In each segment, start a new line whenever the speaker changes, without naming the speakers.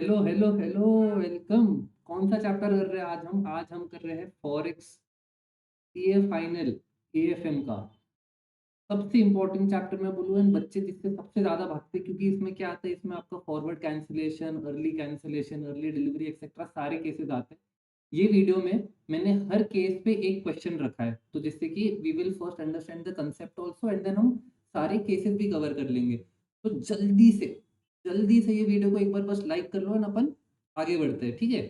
Hello hello hello. Welcome. कौन सा chapter कर रहे हैं आज हम कर रहे हैं फॉरेक्स सीए फाइनल एएफएम का सबसे इंपॉर्टेंट चैप्टर मैं बोलूँ एंड बच्चे जिससे सबसे ज़्यादा भागते हैं, क्योंकि इसमें क्या आता है, इसमें आपका forward cancellation early delivery etcetera सारे केसेस आते हैं। ये वीडियो में मैंने हर केस पे एक क्वेश्चन रखा है, तो जिससे कि we will first understand the concept also and then हम सारे केसेस भी कवर कर लेंगे। तो जल्दी से ये वीडियो को एक बार बस लाइक कर लो एंड अपन आगे बढ़ते हैं, ठीक है।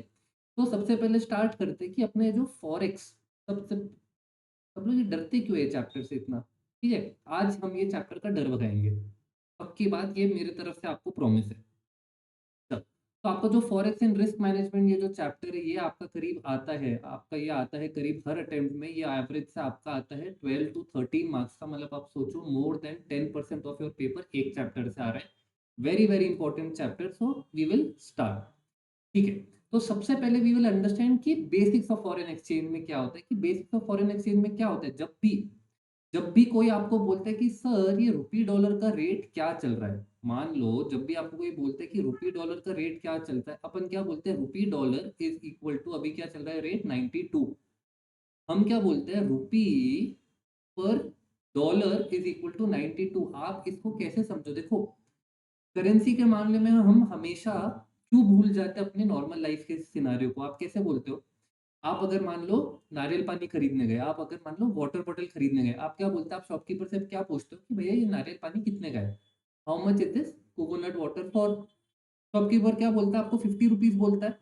तो सबसे पहले स्टार्ट करते हैं कि अपने जो फॉरेक्स, सबसे सब लोग ये डरते क्यों है चैप्टर से इतना, ठीक है। आज हम ये चैप्टर का डर भगाएंगे, पक्की बात, ये मेरी तरफ से आपको प्रॉमिस है। चलो, तो आपका जो फॉरेक्स एंड रिस्क मैनेजमेंट ये जो चैप्टर है, ये आपका करीब आता है, आपका ये आता है करीब हर अटेम्प्ट में, ये एवरेज से आपका आता है 12 to 13 मार्क्स का, मतलब आप सोचो more than 10% of your paper एक चैप्टर से आ रहा है। Very very important chapter, so we will start, ठीक है। तो सबसे पहले वी विल अंडरस्टैंड कि बेसिक्स ऑफ फॉरेन एक्सचेंज में क्या होता है, कि बेसिक्स ऑफ फॉरेन एक्सचेंज में क्या होता है। जब भी कोई आपको बोलता है कि सर ये रुपी डॉलर का रेट क्या चल रहा है, मान लो जब भी आपको कोई बोलता है कि रुपी डॉलर का रेट क्या चलता है, अपन क्या बोलते हैं, rupee dollar is equal to, अभी क्या चल रहा है रेट 92। हम क्या बोलते हैं, रुपी per dollar is equal to 92। आप इसको कैसे समझो, देखो करेंसी के मामले में हम हमेशा क्यों भूल जाते हैं अपने नॉर्मल लाइफ के सिनारियो को। आप कैसे बोलते हो, आप अगर मान लो नारियल पानी खरीदने गए, आप अगर मान लो वाटर बॉटल खरीदने गए, आप क्या बोलते हैं, आप शॉपकीपर से क्या पूछते हो कि भैया ये नारियल पानी कितने का है, how much is this coconut water for. Shopkeeper क्या बोलता है आपको, 50 रुपीज बोलता है।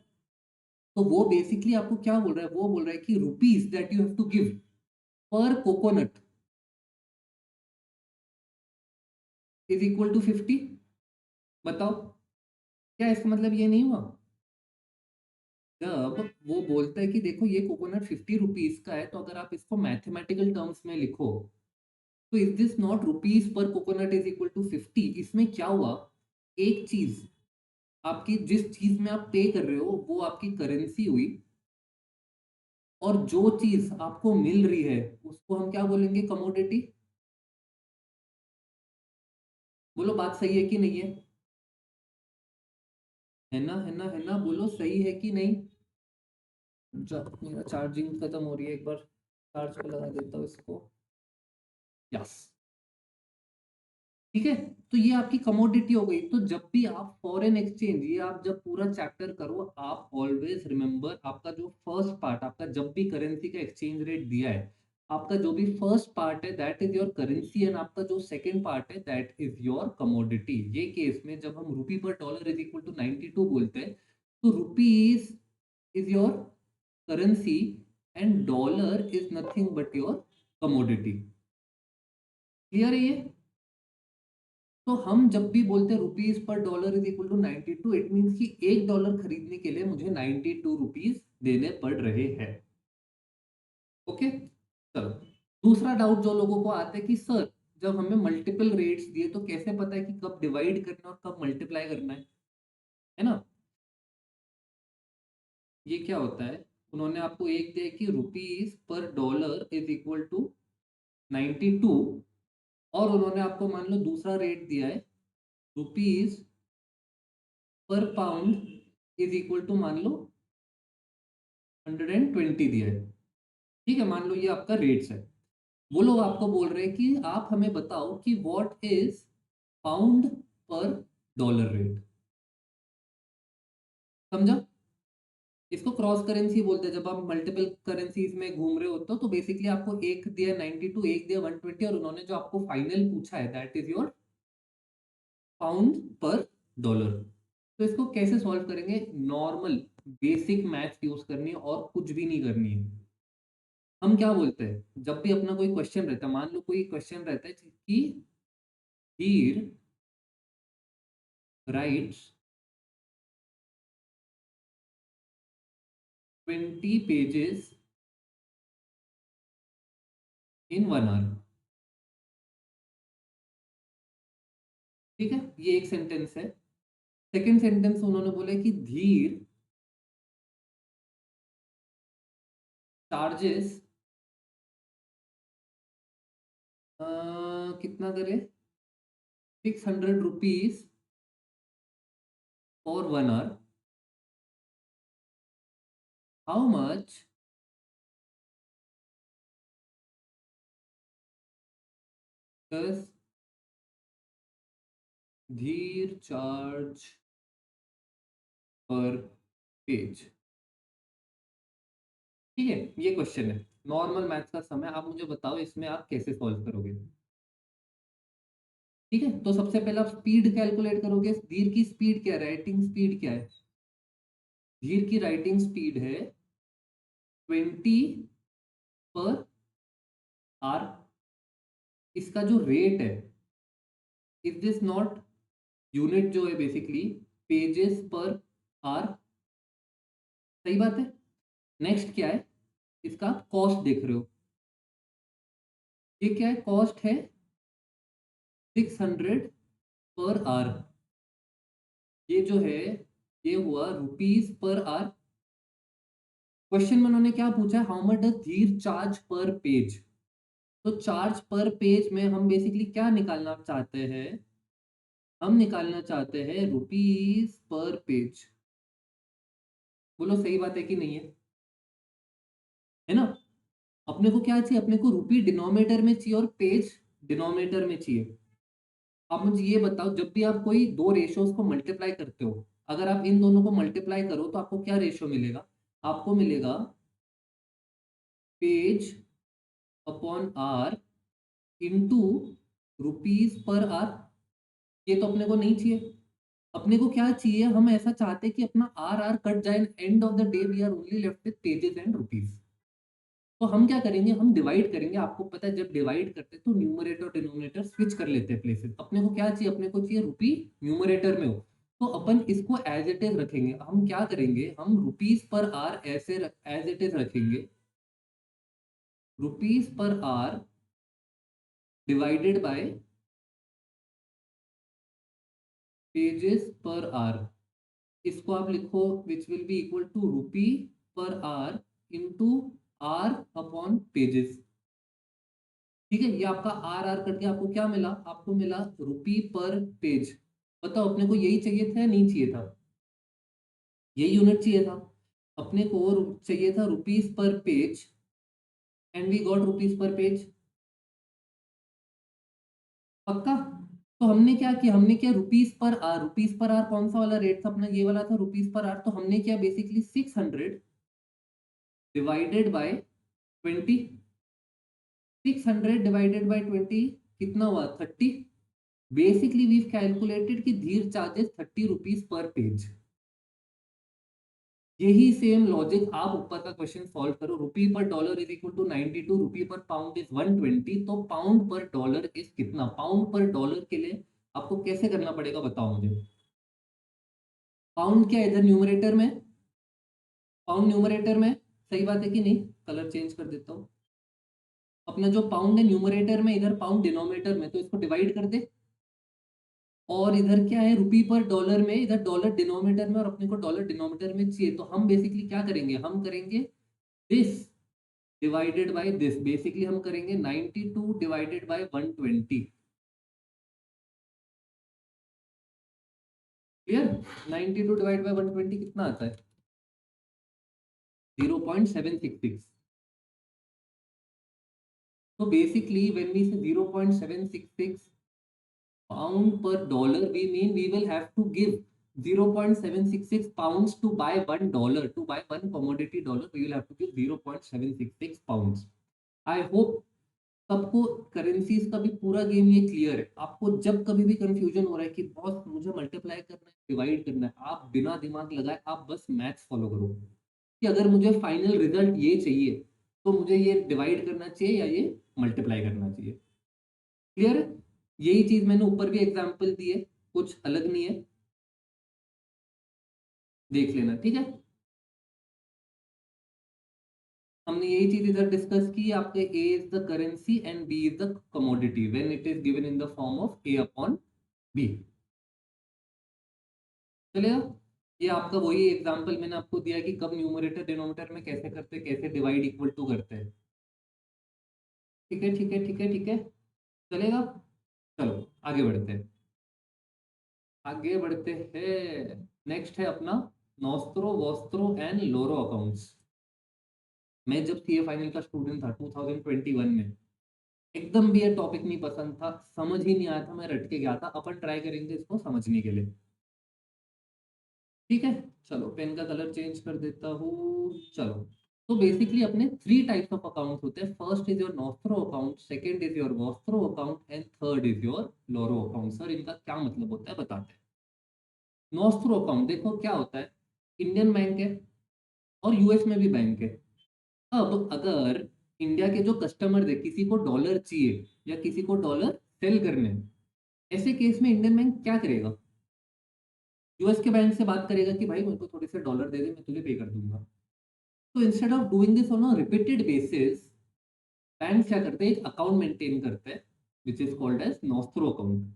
तो वो बेसिकली आपको क्या बोल रहा है, वो बोल रहा है कि rupees that you have to give per coconut is equal to 50। बताओ, क्या इसका मतलब ये नहीं हुआ, जब वो बोलता है कि देखो ये कोकोनट 50 रुपीज का है, तो अगर आप इसको मैथमेटिकल टर्म्स में लिखो, तो is this not rupees per coconut is equal to 50। इसमें क्या हुआ, एक चीज, आपकी जिस चीज में आप पे कर रहे हो वो आपकी करेंसी हुई, और जो चीज आपको मिल रही है उसको हम क्या बोलेंगे, कमोडिटी। बोलो बात सही है कि नहीं है, है ना, बोलो सही है कि नहीं। मेरा चार्जिंग खत्म हो रही है, एक बार चार्ज पे लगा देता हूँ इसको। यस, ठीक है। तो ये आपकी कमोडिटी हो गई। तो जब भी आप फॉरेन एक्सचेंज, ये आप जब पूरा चैप्टर करो, आप ऑलवेज रिमेंबर आपका जो फर्स्ट पार्ट, आपका जब भी करेंसी का एक्सचेंज रेट दिया है, आपका जो भी फर्स्ट पार्ट है that is your currency, and आपका जो सेकंड पार्ट है दैट इज योर कमोडिटी। ये केस में जब हम rupee per dollar is equal to 92 बोलते हैं, तो rupees is your currency and dollar is nothing but your commodity. Clear है ये। तो हम जब भी बोलते हैं rupees per dollar is equal to 92, it means कि $1 खरीदने के लिए मुझे 92 रुपीज देने पड़ रहे हैं। ओके, चलो। दूसरा डाउट जो लोगों को आता है कि सर जब हमें मल्टीपल रेट्स दिए तो कैसे पता है कि कब डिवाइड करना है और कब मल्टीप्लाई करना है ना। ये क्या होता है, उन्होंने आपको एक दिया कि rupees per dollar is equal to 92, और उन्होंने आपको मान लो दूसरा रेट दिया है, rupees per pound is equal to मान लो 120 दिया है। ठीक है, मान लो ये आपका रेट्स है। वो लोग आपको बोल रहे हैं कि आप हमें बताओ कि व्हाट इज पाउंड पर डॉलर रेट। समझा, इसको क्रॉस करेंसी बोलते हैं। जब आप मल्टीपल करेंसीज में घूम रहे होते हो तो बेसिकली आपको एक दिया 92, एक दिया 120, और उन्होंने जो आपको फाइनल पूछा है दैट इज योर पाउंड पर डॉलर। तो इसको कैसे सॉल्व करेंगे, नॉर्मल बेसिक मैथ्स यूज करनी है और कुछ भी नहीं करनी है। हम क्या बोलते हैं, जब भी अपना कोई क्वेश्चन रहता है, मान लो कोई क्वेश्चन रहता है कि हीर राइट्स 20 पेजेस इन 1 आवर। ठीक है, ये एक सेंटेंस है। सेकंड सेंटेंस उन्होंने बोला कि धीर चार्जेस कितना करे, 600 rupees for 1 hour. How much does Dhir charge per page. ठीक है, ये क्वेश्चन है, नॉर्मल मैथ्स का समय। आप मुझे बताओ इसमें आप कैसे सॉल्व करोगे। ठीक है, तो सबसे पहले आप स्पीड कैलकुलेट करोगे। धीर की स्पीड क्या है, राइटिंग स्पीड क्या है? धीर की राइटिंग स्पीड है 20 पर आर। इसका जो रेट है, इज दिस नॉट यूनिट जो है बेसिकली पेजेस पर आर। सही बात है। नेक्स्ट क्या है, इसका कॉस्ट देख रहे हो। ये क्या है, कॉस्ट है 600 पर आर। ये जो है ये हुआ रुपीज पर आर। क्वेश्चन में उन्होंने क्या पूछा है, how much does Dhir charge per page. तो चार्ज पर पेज में हम बेसिकली क्या निकालना चाहते हैं, हम निकालना चाहते हैं रुपीज पर पेज। बोलो सही बात है कि नहीं है ना? अपने को क्या चाहिए, अपने को रुपी डिनोमिनेटर में चाहिए और पेज डिनोमिनेटर में चाहिए। आप मुझे ये बताओ, जब भी आप कोई दो रेशियोज को मल्टीप्लाई करते हो, अगर आप इन दोनों को मल्टीप्लाई करो तो आपको क्या रेशियो मिलेगा? आपको मिलेगा page upon R into rupees per R. ये तो अपने को नहीं चाहिए। अपने को क्या चाहिए, हम ऐसा चाहते हैं कि अपना आर आर कट जाए, end of the day we are only left with pages and rupees. तो हम क्या करेंगे, हम डिवाइड करेंगे। आपको पता है जब डिवाइड करते हैं तो न्यूमरेटर और डिनोमिनेटर स्विच कर लेते हैं प्लेसेस। अपने को क्या चाहिए, अपने को चाहिए रुपी न्यूमरेटर में हो, तो अपन इसको एज इट इज रखेंगे। हम क्या करेंगे, हम रुपीज पर आर ऐसे एज इट इज रखेंगे, rupees per R divided by pages per R. इसको आप लिखो which will be equal to rupee per R into R upon pages. ठीक है, ये आपका आर आर करके आपको क्या मिला, आपको मिला रुपी पर पेज। बताओ अपने को यही चाहिए था या नहीं चाहिए था? यही यूनिट चाहिए था। अपने को चाहिए था rupees per page, and we got rupees per page. पक्का? तो हमने क्या किया, हमने क्या rupees per are, rupees per are कौन सा वाला रेट था अपना, ये वाला था रुपीज पर आर। तो हमने क्या basically 600 divided by 20। 600 divided by 20 कितना हुआ, 30। बेसिकली वी कैलकुलेटेड कि धीर चार्जेस 30 रुपीज पर पेज। यही सेम लॉजिक आप ऊपर का क्वेश्चन सॉल्व करो। रुपी per dollar is equal to 92, रुपी पर पाउंड इज 120। तो पाउंड पर डॉलर इज कितना, पाउंड पर डॉलर के लिए आपको कैसे करना पड़ेगा बताओ मुझे। पाउंड क्या है इधर न्यूमरेटर में, पाउंड न्यूमरेटर में। सही बात है कि नहीं? कलर चेंज कर देता हूँ। अपना जो पाउंड है न्यूमरेटर में, इधर पाउंड डिनोमिनेटर में, तो इसको डिवाइड कर दे। और इधर क्या है, रुपी पर डॉलर में, इधर डॉलर डिनोमिनेटर में और अपने को डॉलर डिनोमिनेटर में चाहिए। तो हम बेसिकली क्या करेंगे, हम करेंगे this divided by this. Basically हम करेंगे 92 divided by 120। Clear? 92 divide by 120 कितना आता है, 0.766। तो बेसिकली व्हेन वी से 0.766 pound per dollar, we mean we will have to give 0.766 pounds to buy $1, to buy one commodity dollar we will have to give 0.766 pounds. I hope सबको currencies का भी पूरा game ये clear है। आपको जब कभी भी कंफ्यूजन हो रहा है कि बॉस मुझे मल्टीप्लाई करना है, डिवाइड करना है, आप बिना दिमाग लगाए आप बस मैथ्स फॉलो करो कि अगर मुझे फाइनल रिजल्ट ये चाहिए तो मुझे ये डिवाइड करना चाहिए या ये मल्टीप्लाई करना चाहिए। क्लियर है? यही चीज मैंने ऊपर भी एग्जांपल दी है, कुछ अलग नहीं है, देख लेना। ठीक है, हमने यही चीज इधर डिस्कस की। आपके A is the currency and B is the commodity when it is given in the form of A upon B. चलेगा? ये आपका वही एग्जांपल मैंने आपको दिया कि कब न्यूमरेटर डिनोमिनेटर में कैसे करते हैं, कैसे डिवाइड इक्वल टू करते हैं। ठीक है ठीक है ठीक है ठीक है, चलेगा? चलो आगे बढ़ते हैं, आगे बढ़ते हैं। नेक्स्ट है अपना नॉस्त्रो वोस्त्रो एंड लोरो अकाउंट्स। मैं जब सीए फाइनल का स्टूडेंट था 2021 में, एकदम भी ये टॉपिक नहीं पसंद था, समझ ही नहीं आया था, मैं रट के गया था। अपन ट्राई करेंगे इसको समझने के लिए, ठीक है। चलो पेन का कलर चेंज कर देता हूँ। चलो, तो बेसिकली अपने थ्री टाइप्स ऑफ अकाउंट होते हैं। First is your nostro account, second is your Vostro account and third is your loro account. Sir इनका क्या मतलब होता है बताते हैं। नॉस्ट्रो अकाउंट देखो क्या होता है, इंडियन बैंक है और यूएस में भी बैंक है। अब अगर इंडिया के जो कस्टमर है, किसी को डॉलर चाहिए या किसी को डॉलर सेल करने हैं, ऐसे केस में इंडियन बैंक क्या करेगा, यूएस के बैंक से बात करेगा कि भाई मेरे को थोड़े से डॉलर दे दे, मैं तुझे पे कर दूंगा। तो instead of doing this on a repeated basis, bank क्या करते हैं, एक अकाउंट मेंटेन करते हैं which is called as nostro account.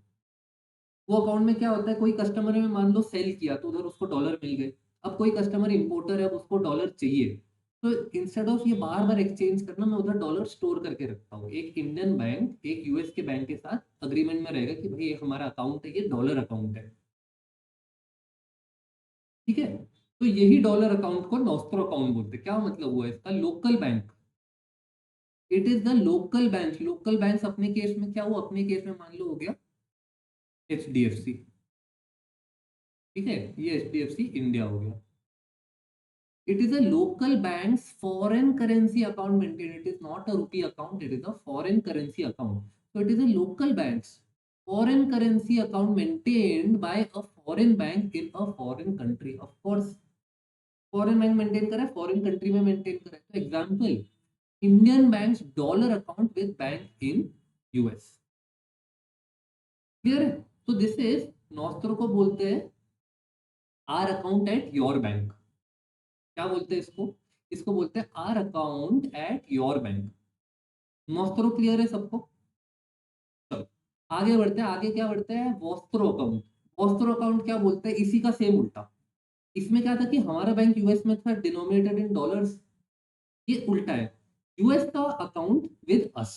वो अकाउंट में क्या होता है, कोई कस्टमर ने मान लो सेल किया तो उधर उसको डॉलर मिल गए। अब कोई कस्टमर इंपोर्टर है, अब उसको डॉलर चाहिए, तो इंस्टेड ऑफ ये बार बार एक्सचेंज करना, मैं उधर डॉलर स्टोर करके रखता हूँ। एक इंडियन बैंक एक यूएस के बैंक के साथ अग्रीमेंट में रहेगा कि भाई ये हमारा अकाउंट है, ये डॉलर अकाउंट है, ठीक है। तो यही डॉलर अकाउंट को नॉस्ट्रो अकाउंट बोलते हैं। क्या मतलब हुआ इसका, local bank, it is the local bank. Local bank अपने केस में क्या हुआ, अपने केस में मान लो हो गया एच डी एफ सी, ठीक है, ये H D F C India हो गया। It is a local bank's foreign currency account maintained. It is not a rupee account. It is a foreign currency account. So it is a local bank's foreign currency account maintained by a foreign bank in a foreign country. Of course, foreign bank maintain करा है, foreign country में maintain करा है. So example, Indian bank's dollar account with bank in US. Clear है? So this is nostro को बोलते हैं our account at your bank. क्या बोलते हैं इसको, इसको बोलते हैं our account at your bank. Nostro clear है सबको। चलो आगे बढ़ते हैं, आगे क्या बढ़ते हैं, वॉस्ट्रो अकाउंट। वॉस्ट्रो अकाउंट क्या बोलते हैं, इसी का सेम उल्टा। इसमें क्या था कि हमारा बैंक यूएस में था, डिनोमिनेटेड इन डॉलर्स, ये उल्टा है। यूएस का account with us,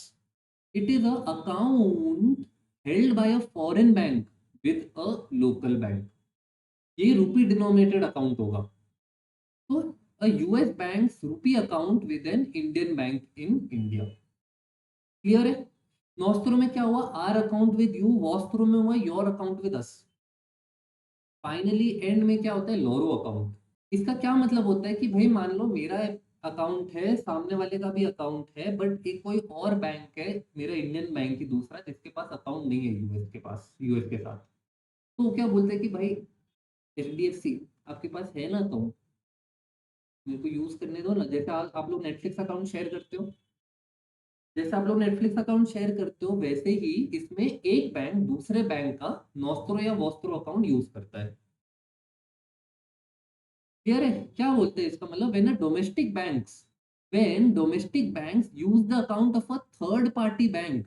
it is a account held by a foreign bank with a local bank. ये रूपी डिनोमिनेटेड अकाउंट होगा। तो a US bank's rupee account with an Indian bank in India। Clear है। Nostro में क्या हुआ, our account with you, vostro में हुआ your account with us. Finally end में क्या होता है, लोरो अकाउंट। इसका क्या मतलब होता है कि भाई मान लो मेरा अकाउंट है, सामने वाले का भी अकाउंट है, बट एक कोई और बैंक है, मेरा इंडियन बैंक ही दूसरा, जिसके पास अकाउंट नहीं है यूएस के पास, यूएस के साथ। तो वो क्या बोलते हैं कि भाई एच डी एफ सी आपके पास है ना अकाउंट, मेरे को यूज करने दो ना। जैसे आप लोग नेटफ्लिक्स अकाउंट शेयर करते हो, जैसे आप लोग नेटफ्लिक्स अकाउंट शेयर करते हो, वैसे ही इसमें एक बैंक दूसरे बैंक का नॉस्ट्रो या वॉस्ट्रो अकाउंट यूज करता है। क्लियर है। क्या बोलते हैं इसका मतलब, when domestic banks use the account of a third party bank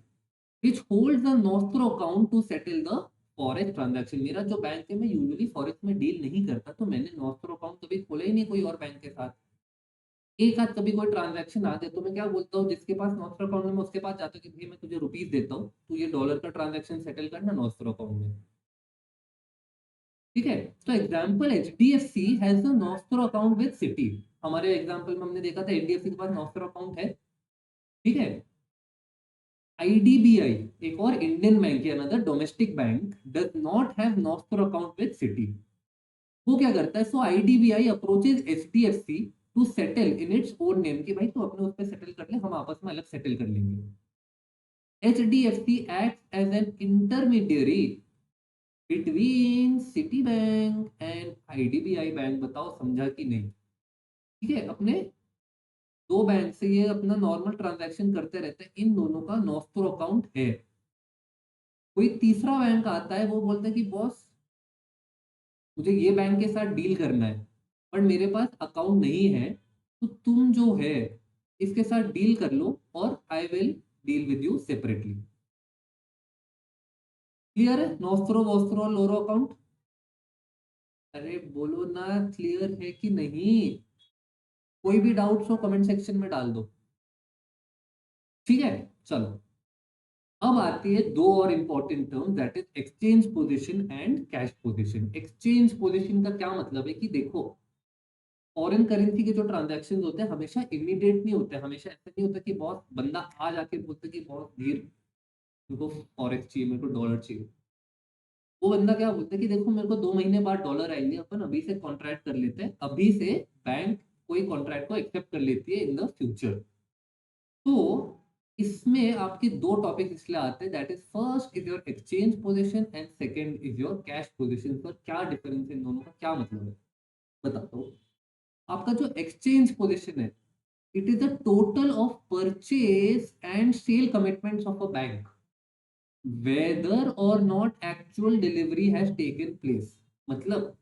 which holds the nostro account to settle the forex transaction. मेरा जो बैंक है, मैं यूजुअली फॉरेक्स में डील नहीं करता, तो मैंने नॉस्ट्रो अकाउंट कभी खोला ही नहीं कोई और बैंक के साथ। एक आध कभी कोई ट्रांजैक्शन आ जाए तो मैं क्या बोलता हूँ, जिसके पास नॉस्ट्रो अकाउंट है मैं उसके पास जाता हूँ कि भाई मैं तुझे रुपीस देता हूँ, तू ये डॉलर का ट्रांजैक्शन सेटल करना नॉस्ट्रो अकाउंट में, ठीक है। तो example H D F C has the nostro account with Citi. हमारे एग्जाम्पल में हमने देखा था एचडीएफसी के पास नॉस्ट्रो अकाउंट है, ठीक है। आईडीबीआई एक और इंडियन बैंक है, another domestic bank, does not have nostro account with Citi. वो क्या करता है, so IDBI approaches HDFC to settle in its own name, कि भाई तू अपने उस पर सेटल कर ले, हम आपस में अलग सेटल कर लेंगे। HDFC act as an intermediary between Citi bank and IDBI bank. बताओ समझा कि नहीं, ठीक है। अपने दो बैंक से ये अपना नॉर्मल ट्रांजैक्शन करते रहते हैं, इन दोनों का नॉस्ट्रो अकाउंट है। कोई तीसरा बैंक आता है, वो बोलता है कि बॉस मुझे ये बैंक के साथ डील करना है, पर मेरे पास अकाउंट नहीं है, तो तुम जो है इसके साथ डील कर लो और I will deal with you separately. Clear है, नॉस्ट्रो वोस्ट्रो लोरो अकाउंट। अरे बोलो ना, क्लियर है कि नहीं। कोई भी डाउट्स हो कमेंट सेक्शन में डाल दो, ठीक है। चलो अब आती है दो और important term, that is exchange position and cash position. Exchange position का क्या मतलब है कि देखो, फॉरेन करेंसी के जो ट्रांजैक्शन होते हैं हमेशा इमीडिएट नहीं होते, हमेशा ऐसा नहीं होता कि बहुत बंदा आज आके बोलता है कि बहुत धीर मेरे को फॉरेक्स चाहिए, मेरे को डॉलर चाहिए। वो बंदा क्या बोलता है कि देखो मेरे को 2 महीने बाद डॉलर आएंगे, अपन अभी से कॉन्ट्रैक्ट कर लेते हैं, अभी से बैंक कोई कॉन्ट्रैक्ट को एक्सेप्ट कर लेती है इन द फ्यूचर। तो इसमें आपके दो टॉपिक इसलिए आते हैं, that is first is your exchange position and second is your cash position. पर क्या डिफरेंस है इन दोनों का, क्या मतलब है बताता हूँ। आपका जो एक्सचेंज पोजीशन है, it is the total of purchase and sale commitments of a bank whether और not actual delivery has taken place. मतलब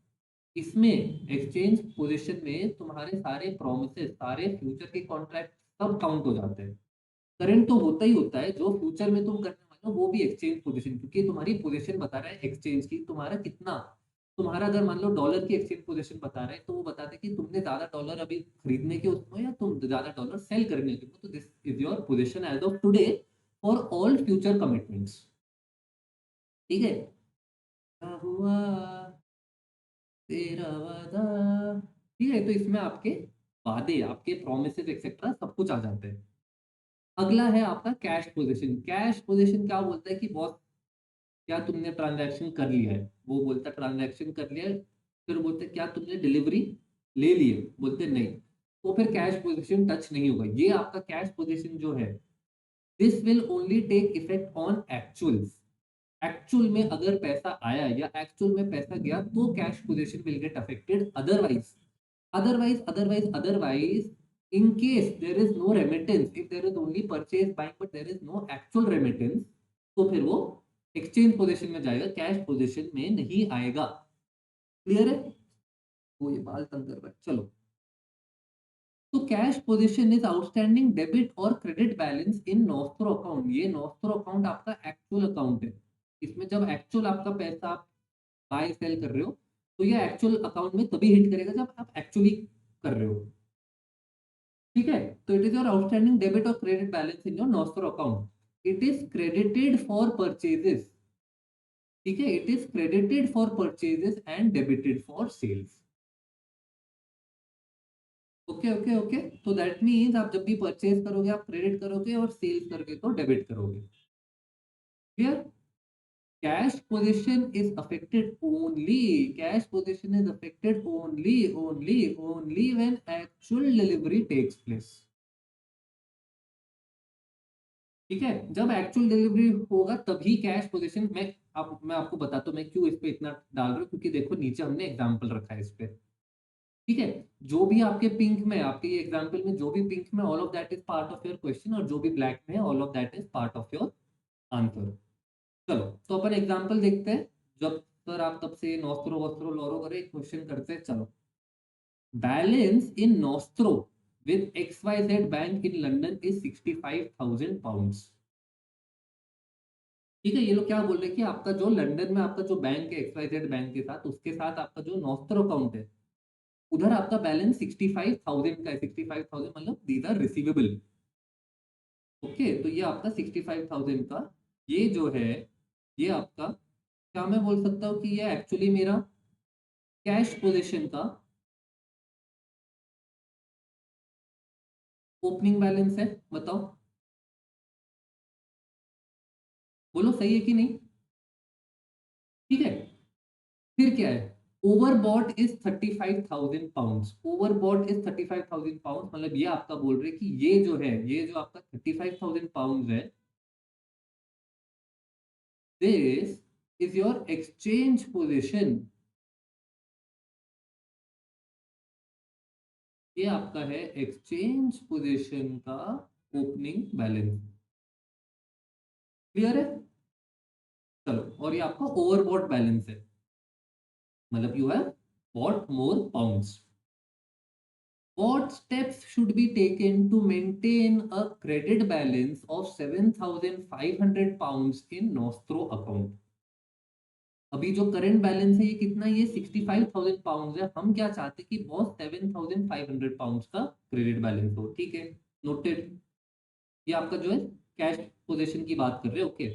इसमें एक्सचेंज पोजीशन में तुम्हारे सारे प्रोमिसेस, सारे फ्यूचर के कॉन्ट्रैक्ट सब काउंट हो जाते हैं। करंट तो होता ही होता है, जो फ्यूचर में तुम करने वाले हो वो भी एक्सचेंज पोजीशन, क्योंकि तुम्हारी पोजीशन बता रहा है एक्सचेंज की, तुम्हारा कितना, तुम्हारा अगर मान लो डॉलर की एक्सचेंज पोजीशन बता रहे हैं तो वो बताते हैं कि तुमने ज्यादा डॉलर अभी खरीदने के उसमें हो या तुम ज्यादा डॉलर सेल करने के हो। तो this is your position as of today for all future commitments. ठीक है। क्या हुआ तेरा वादा। ठीक है, तो इसमें आपके वादे, आपके प्रोमिसेस एक्सेट्रा सब कुछ आ जाते हैं। अगला है आपका कैश पोजीशन। कैश पोजीशन क्या बोलता है कि बॉस क्या तुमने ट्रांजैक्शन कर लिया है, वो बोलता है ट्रांजैक्शन कर लिया है। फिर बोलते क्या तुमने डिलीवरी ले ली है, बोलते नहीं, तो फिर कैश पोजीशन टच नहीं होगा। ये आपका कैश पोजीशन जो है, this will only take effect on actuals. Actual में अगर पैसा आया या एक्चुअल में पैसा गया तो cash position will get affected. Otherwise in case there is no remittance, if there is only purchase buying but there is no actual remittance, तो फिर वो एक्सचेंज पोजीशन में जाएगा, कैश पोजीशन में नहीं आएगा। क्लियर है। वो ये बाल तंग कर रहा है, चलो। तो cash position is outstanding debit और credit balance in nostro account. ये नॉस्ट्रो अकाउंट आपका एक्चुअल अकाउंट है। इसमें जब एक्चुअल आपका पैसा आप बाय सेल कर रहे हो तो ये एक्चुअल अकाउंट में तभी हिट करेगा जब आप एक्चुअली कर रहे हो। ठीक है। तो it is your outstanding debit और credit balance in your nostro account. It is credited for purchases. ठीक है, it is credited for purchases and debited for sales. Okay okay okay. तो दैट मीन्स आप जब भी परचेज करोगे आप credit करोगे और सेल्स करोगे तो डेबिट करोगे। Clear. Cash position is affected only, cash position is affected only when actual delivery takes place. ठीक है, जब एक्चुअल डिलीवरी होगा तभी कैश पोजीशन में। अब मैं आपको बताता हूँ मैं क्यों इस पे इतना डाल रहा हूँ, क्योंकि देखो नीचे हमने एग्जांपल रखा है इस पे। ठीक है। जो भी आपके पिंक में, आपके ये एग्जांपल में जो भी पिंक में, all of that is part of your question, और जो भी ब्लैक में है all of that is part of your answer. चलो तो अपन एग्जांपल देखते हैं। जब सर आप तब से नोस्त्रो वोस्त्रो लोरो करे क्वेश्चन करते हैं, चलो। Balance in nostro with XYZ bank in London is 65,000 pounds. ठीक है, ये लोग क्या बोल रहे हैं कि आपका जो लंदन में आपका जो बैंक है XYZ बैंक के साथ, उसके साथ आपका जो नॉस्ट्रो अकाउंट है उधर आपका बैलेंस 65,000 का है। 65,000 मतलब दीज आर रिसीवेबल। ओके, तो ये आपका 65,000 का, ये जो है, ये आपका, क्या मैं बोल सकता हूँ कि ये एक्चुअली मेरा कैश पोजीशन का ओपनिंग बैलेंस है। बताओ, बोलो सही है कि नहीं। ठीक है। फिर क्या है, overbought is 35,000 pounds. Overbought is 35,000 pounds मतलब ये आपका बोल रहे हैं कि ये जो है, ये जो आपका 35,000 पाउंड्स है, this is your exchange position. ये आपका है एक्सचेंज पोजीशन का ओपनिंग बैलेंस। क्लियर है। चलो, और ये आपका ओवरबॉट बैलेंस है, मतलब you have bought more pounds. What steps should be taken to maintain a credit balance of 7,500 pounds in Nostro account? अभी जो करंट बैलेंस है ये कितना, ये 65,000 पाउंड है। हम क्या चाहते हैं कि बॉस 7,500 पाउंड का क्रेडिट बैलेंस हो। ठीक है, नोटेड। ये आपका जो है कैश पोजीशन की बात कर रहे हैं। Okay.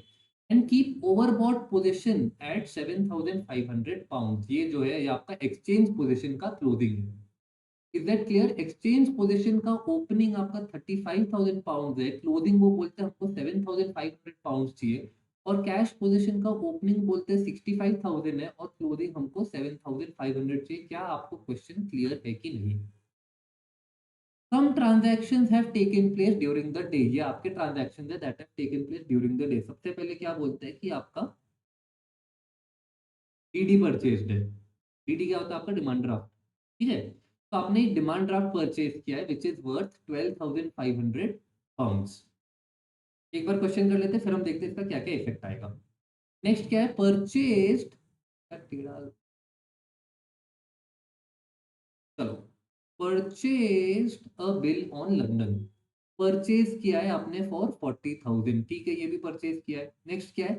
And keep overbought position at 7,500 pound. ये जो है ये आपका एक्सचेंज पोजीशन का क्लोजिंग है। Is that clear? Exchange position का ओपनिंग आपका 35,000 पाउंड है, क्लोजिंग वो बोलते हैं हमको 7,500 पाउंड चाहिए, और कैश पोजीशन का ओपनिंग बोलते हैं 65,000 है और क्लोजिंग हमको 7,500 चाहिए। क्या आपको क्वेश्चन क्लियर है कि नहीं? Some transactions have taken place during the day, ये आपके ट्रांजैक्शंस है that have taken place during the day. सबसे पहले क्या बोलते हैं कि आपका डीडी परचेज्ड है। डीडी क्या होता है? आपका डिमांड ड्राफ्ट। ठीक है, तो आपने डिमांड ड्राफ्ट परचेज किया है विच इज वर्थ 12,500 पाउंड्स। एक बार क्वेश्चन कर लेते हैं, फिर हम देखते हैं इसका क्या क्या इफेक्ट आएगा। नेक्स्ट क्या है? परचेज्ड, चलो, purchased a bill on London, purchase किया है आपने फॉर 40,000, ठीक है, ये भी परचेज किया है। नेक्स्ट क्या है?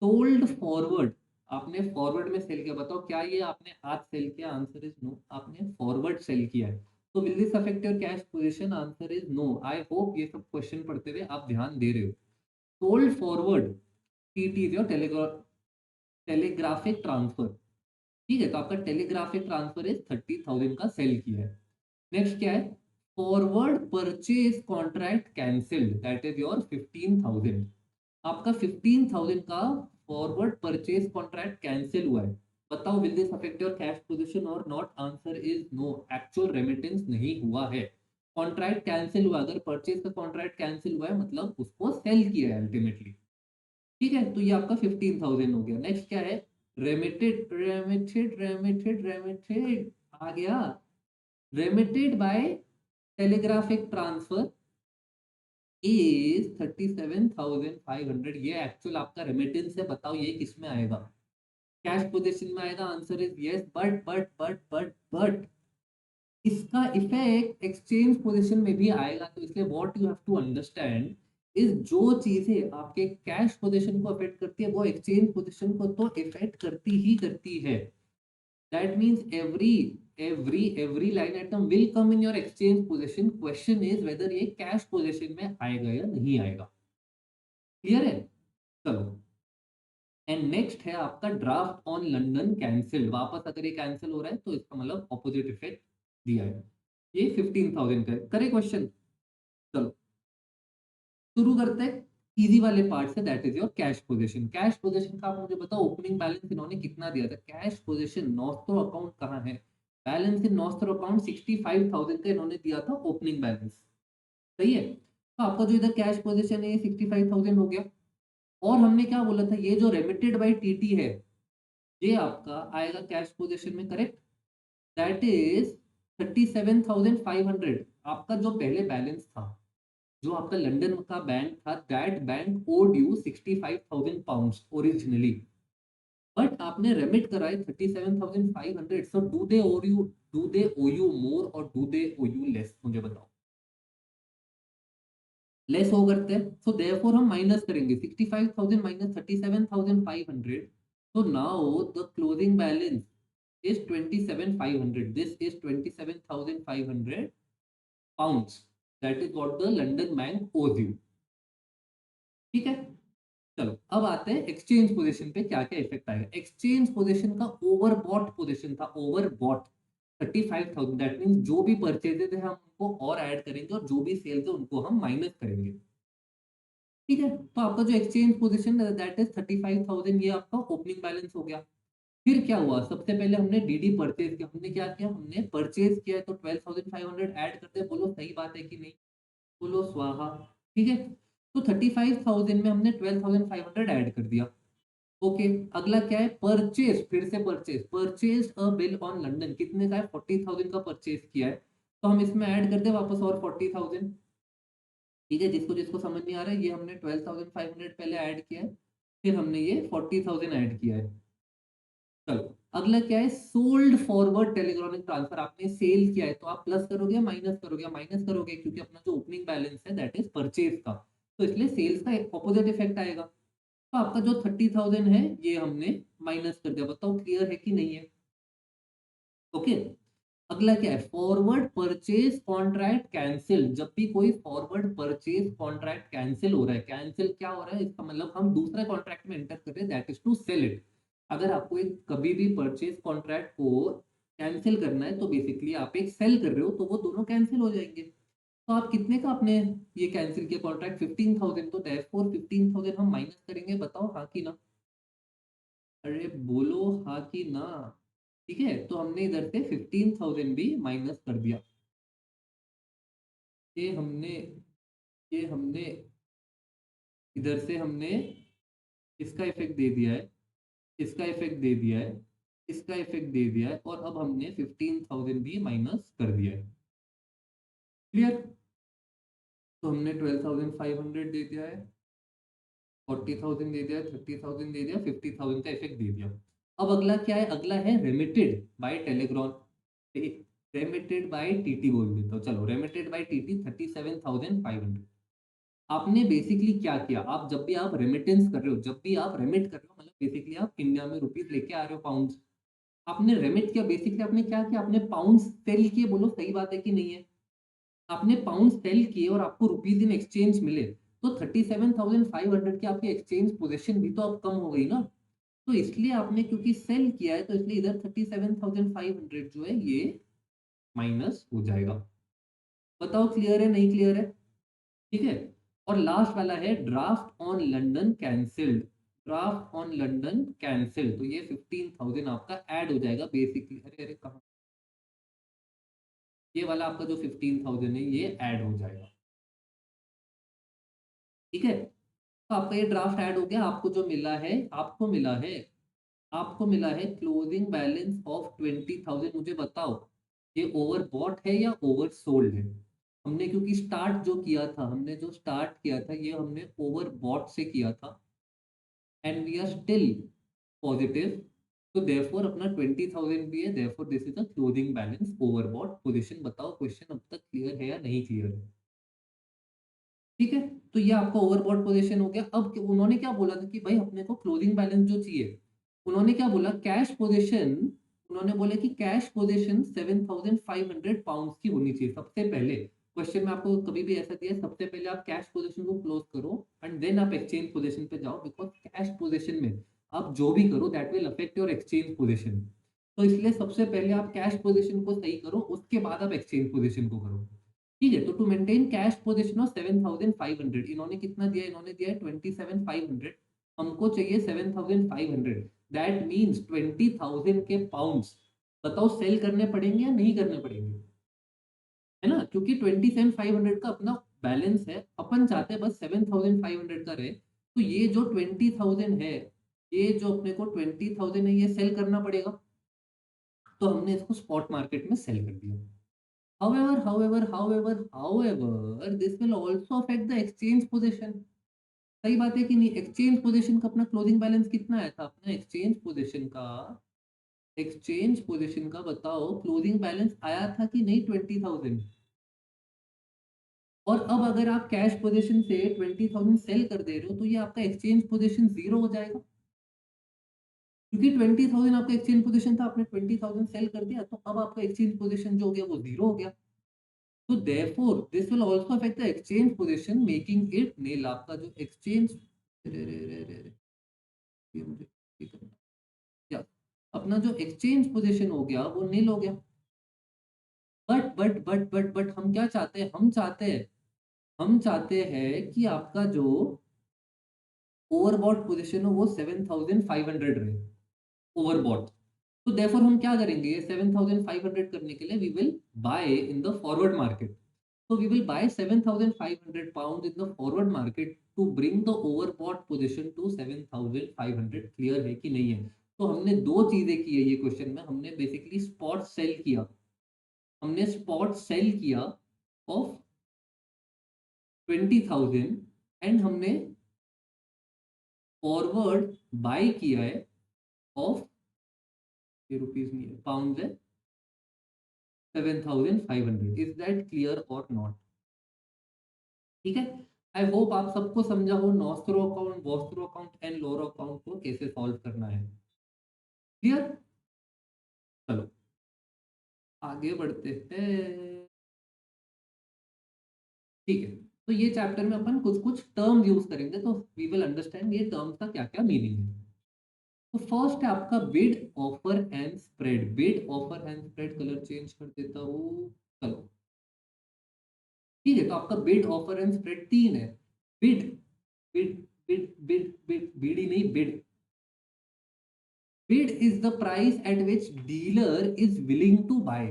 सोल्ड फॉरवर्ड, आपने फॉरवर्ड में सेल किया। बताओ क्या ये आपने आज सेल किया? आंसर इज नो, आपने फॉरवर्ड सेल किया है। तो will this affect your cash position? Answer is no. I hope ये सब क्वेश्चन पढ़ते हुए आप ध्यान दे रहे हो। Sold forward, TT is your telegraphic transfer. ठीक है, तो आपका टेलीग्राफिक ट्रांसफर इज 30,000 का सेल किया है। नेक्स्ट क्या है? Forward purchase contract cancelled, that is your 15,000। आपका 15,000 का फॉरवर्ड परचेज कॉन्ट्रैक्ट कैंसिल हुआ है। बताओ will this affect your cash position और not? Answer is no, actual remittance नहीं हुआ है। कॉन्ट्रैक्ट कैंसिल हुआ, अगर परचेज का कॉन्ट्रैक्ट कैंसिल हुआ है मतलब उसको सेल किया है अल्टीमेटली। ठीक है, तो ये आपका 15,000 हो गया। नेक्स्ट क्या है? रेमिटेड रेमिटेड रेमिटेड रेमिटेड आ गया, remitted by telegraphic transfer is 37,500। ये एक्चुअल आपका रेमिटेंस है। बताओ ये किस में आएगा? कैश पोजीशन में आएगा? आंसर इज यस, बट इसका इफेक्ट एक्सचेंज पोजीशन में भी आएगा। तो इसलिए what you have to understand is, जो चीजें आपके कैश पोजीशन को अफेक्ट करती है वो एक्सचेंज पोजीशन को तो इफेक्ट करती ही करती है। That means every line item will come in your exchange position. Question is whether ये कैश पोजीशन में आएगा या नहीं आएगा। क्लियर है? चलो, एंड नेक्स्ट है आपका ड्राफ्ट ऑन लंदन कैंसिल। वापस अगर ये कैंसिल हो रहा है तो इसका मतलब ऑपोजिट इफेक्ट दिया है। ये 15,000 का है। करे क्वेश्चन? चलो शुरू करते हैं इजी वाले पार्ट से, that is your cash position. Cash position का आप मुझे बताओ ओपनिंग बैलेंस इन्होंने कितना दिया था? कैश पोजीशन नॉस्ट्रो अकाउंट कहाँ है? बैलेंस इन नॉस्ट्रो अकाउंट 65,000 का इन्होंने दिया था ओपनिंग बैलेंस। सही है, तो आपका जो इधर कैश पोजीशन है ये 65,000 हो गया। और हमने क्या बोला था? ये जो रेमिटेड बाय टीटी है ये आपका आएगा कैश पोजीशन में, करेक्ट? That is 37,500। आपका जो पहले बैलेंस था, जो आपका लंदन का बैंक था, that bank owed you 65,000 pounds originally, but आपने रेमिट कराए 37,500। So do they owe you more और do they owe you less? मुझे बताओ। लेस हो करते हैं, सो देयरफॉर हम माइनस करेंगे 65,000 minus 37,500। so now the closing balance is 27,500. This is 27,500 pounds. That is what the London bank owes you. ठीक है, चलो अब आते हैं एक्सचेंज पोजीशन पे क्या क्या इफेक्ट आएगा। एक्सचेंज पोजीशन का ओवरबॉट पोजीशन था, ओवरबॉट 35,000। दैट मीन्स जो भी परचेजेज है हम उनको और ऐड करेंगे और जो भी सेल्स है उनको हम माइनस करेंगे। ठीक है, तो आपका जो एक्सचेंज पोजीशन है दैट इज 35,000, ये आपका ओपनिंग बैलेंस हो गया। फिर क्या हुआ? सबसे पहले हमने डीडी परचेज किया। हमने क्या किया? हमने परचेज किया है तो 12,500 ऐड करते हैं। बोलो सही बात है कि नहीं? बोलो स्वाहा। ठीक है, तो 35,000 में हमने 12,500 ऐड कर दिया। ओके, अगला क्या है? परचेज, फिर से purchase, purchase a bill on London कितने का है? 40,000 का परचेज किया है, तो हम इसमें ऐड करते हैं वापस और 40,000। ठीक है, जिसको जिसको समझ नहीं आ रहा है, ये हमने 12,500 पहले ऐड किया है, फिर हमने ये 40,000 ऐड किया है। चलो अगला क्या है? सोल्ड फॉरवर्ड टेलीग्राफिक ट्रांसफर, आपने सेल किया है तो आप प्लस करोगे या माइनस करोगे? माइनस करोगे, क्योंकि अपना जो ओपनिंग बैलेंस है दैट इज परचेज का, तो इसलिए सेल्स का ऑपोजिट इफेक्ट आएगा। तो आपका जो 30,000 है ये हमने माइनस कर दिया। बताओ क्लियर है कि नहीं है? ओके, अगला क्या है? Forward purchase contract cancel. जब भी कोई फॉरवर्ड परचेज कॉन्ट्रैक्ट कैंसिल हो रहा है, कैंसिल क्या हो रहा है? इसका मतलब हम दूसरे कॉन्ट्रैक्ट में एंटर कर रहे हैं, that is to sell it. अगर आपको एक कभी भी परचेज कॉन्ट्रैक्ट को कैंसिल करना है तो बेसिकली आप एक सेल कर रहे हो तो वो दोनों कैंसिल हो जाएंगे। तो आप कितने का आपने ये कैंसिल किया कॉन्ट्रैक्ट? 15,000, तो देयरफॉर 15,000 हम माइनस करेंगे, बताओ हाँ कि ना? अरे बोलो हाँ कि ना। ठीक है, तो हमने इधर से 15,000 भी माइनस कर दिया। ये हमने ये हमने इधर से हमने इसका इफेक्ट दे दिया है, इसका इफेक्ट दे दिया है, इसका इफेक्ट दे दिया है, और अब हमने 15,000 भी माइनस कर दिया है। क्लियर? तो हमने 12,500 दे दिया है, 40,000 दे दिया, 30,000 दे दिया, 50,000 का इफेक्ट दे दिया। अब अगला क्या है? अगला है remitted by telegram, remitted by TT बोल देता हूँ, चलो रेमिटेड बाय टीटी 37,500। आपने बेसिकली क्या किया? आप जब भी आप रेमिटेंस कर रहे हो, जब भी आप रेमिट कर रहे हो, मतलब बेसिकली आप इंडिया में रुपीज लेके आ रहे हो पाउंड, आपने रेमिट किया, बेसिकली आपने क्या किया? आपने पाउंड सेल किए, बोलो सही बात है कि नहीं है? आपने पाउंड सेल किए और आपको रुपीज इन एक्सचेंज मिले, तो 37,500 की आपकी एक्सचेंज पोजीशन भी तो अब कम हो गई ना। तो इसलिए आपने क्योंकि सेल किया है, तो इसलिए इधर 37,500 जो है ये माइनस हो जाएगा। बताओ क्लियर है नहीं क्लियर है? ठीक है। और लास्ट वाला है draft on London cancelled, draft on London cancelled, तो ये 15,000 आपका ऐड हो जाएगा बेसिकली। अरे अरे कहाँ, ये वाला आपका जो 15,000 है ये ऐड हो जाएगा। ठीक है, तो आपका ये ड्राफ्ट ऐड हो गया। आपको जो मिला है, आपको मिला है क्लोजिंग बैलेंस ऑफ 20,000। मुझे बताओ ये ओवर बॉट है या ओवर सोल्ड है? हमने क्योंकि स्टार्ट जो किया था, हमने जो स्टार्ट किया था ये हमने ओवर बॉट से किया था, and we are still positive. तो देयरफॉर अपना 20,000 भी है, therefore this is a closing balance over bought position. बताओ क्वेश्चन अब तक क्लियर है या नहीं क्लियर है? ठीक है, तो ये आपका ओवरबॉट पोजीशन हो गया। अब उन्होंने क्या बोला था कि भाई अपने को क्लोजिंग बैलेंस जो चाहिए, उन्होंने क्या बोला? कैश पोजीशन, उन्होंने बोला कि कैश पोजीशन 7,500 पाउंड्स की होनी चाहिए सबसे पहले। क्वेश्चन में आपको कभी भी ऐसा दिया है, सबसे पहले आप कैश पोजीशन को क्लोज करो एंड देन आप एक्सचेंज पोजीशन पे जाओ, बिकॉज कैश पोजीशन में आप जो भी करो that will affect your exchange position. तो इसलिए सबसे पहले आप कैश पोजीशन को सही करो, उसके बाद आप एक्सचेंज पोजीशन को करो। ठीक है, तो to maintain cash position of 7,500, इन्होंने कितना दिया? इन्होंने दिया है 27,500, हमको चाहिए 7,500। दैट मीन्स 20,000 के पाउंड्स बताओ सेल करने पड़ेंगे या नहीं करने पड़ेंगे? है ना, क्योंकि 27,500 का अपना बैलेंस है, अपन चाहते हैं बस 7,500 का रहे। तो ये जो 20,000 है, ये जो अपने को 20,000 है, ये सेल करना पड़ेगा। तो हमने इसको स्पॉट मार्केट में सेल कर दिया। However, this will also affect the exchange position. सही बात है कि नहीं? एक्सचेंज पोजीशन का अपना क्लोजिंग बैलेंस कितना आया था? अपना एक्सचेंज पोजीशन का बताओ, क्लोजिंग बैलेंस आया था कि नहीं 20,000? और अब अगर आप कैश पोजीशन से 20,000 सेल कर दे रहे हो, तो ये आपका एक्सचेंज पोजीशन जीरो हो जाएगा, क्योंकि 20,000 आपका एक्सचेंज पोजीशन था, आपने 20,000 सेल कर दिया, तो अब आपका एक्सचेंज पोजीशन जो हो गया वो जीरो हो गया। तो therefore this will also affect the exchange position making it nil। आपका जो एक्सचेंज, रे रे रे रे रे, ये मुझे ये करना क्या, अपना जो एक्सचेंज पोजीशन हो गया वो नील हो गया। बट हम क्या चाहते हैं? हम चाहते हैं कि आपका जो ओवरबॉट पोजीशन हो वो 7,500 रहे, ओवरबॉट। तो देयरफॉर हम क्या करेंगे? 7,500 करने के लिए we will buy in the forward market. So we will buy 7,500 pounds in the forward market to bring the overbought position to 7,500। Clear है कि नहीं है? तो हमने दो चीजें की है ये क्वेश्चन में। हमने बेसिकली स्पॉट सेल किया, हमने स्पॉट सेल किया ऑफ 20,000, एंड हमने फॉरवर्ड बाय किया है ऑफ, ये रुपीज नहीं है पाउंड है, 7,500। इज दैट क्लियर और नॉट? ठीक है, आई होप आप सबको समझा हो nostro account, Vostro account and loro account को कैसे सॉल्व करना है। क्लियर? चलो आगे बढ़ते हैं। ठीक है, तो ये चैप्टर में अपन कुछ कुछ टर्म यूज करेंगे, तो वी विल अंडरस्टैंड ये टर्म्स का क्या क्या मीनिंग है। तो फर्स्ट है आपका bid offer and spread. Bid offer and spread colour change कर देता हूँ, चलो ठीक है। तो आपका बिड ऑफर एंड स्प्रेड तीन है। Bid bid bid bid bid bid ही नहीं, bid. Bid is the price at which dealer is willing to buy.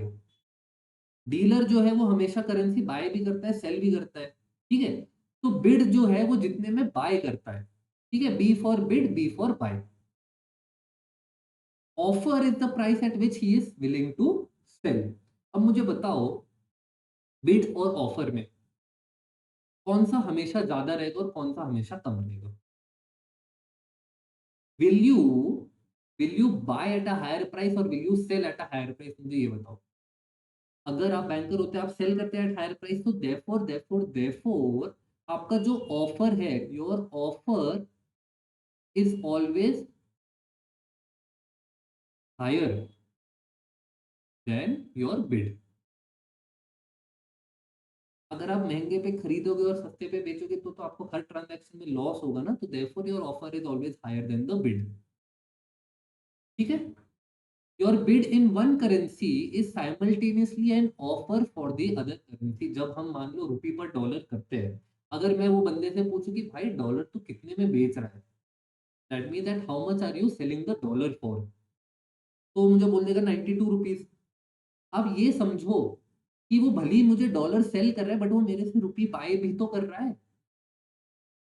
Dealer जो है वो हमेशा करेंसी बाय भी करता है, सेल भी करता है, ठीक है। तो बिड जो है वो जितने में बाय करता है, ठीक है। B for bid, B for buy. Offer is the price at which he is willing to sell. अब मुझे बताओ, बिड और ऑफर में कौन सा हमेशा ज्यादा रहेगा और कौन सा हमेशा कम रहेगा? Will you will you buy at a higher price और will you sell at a higher price? मुझे ये बताओ। अगर आप बैंकर होते हैं, आप सेल करते हैं एट हायर प्राइस, तो देयरफॉर आपका जो ऑफर है, your offer is always higher than your bid. अगर आप महंगे पे खरीदोगे और सस्ते पे बेचोगे तो आपको हर ट्रांजैक्शन में लॉस होगा ना। तो therefore your offer is always higher than the bid, ठीक है। Your bid in one currency is simultaneously an offer for the other currency. जब हम मान लो रुपी पर डॉलर करते हैं, अगर मैं वो बंदे से पूछूं कि भाई डॉलर तू कितने में बेच रहा है, that mean that how much are you selling the dollar for, तो मुझे बोल देगा 92 रुपीज। अब ये समझो कि वो भले ही मुझे डॉलर सेल कर रहा है, बट वो मेरे से रुपी बाय भी तो कर रहा है।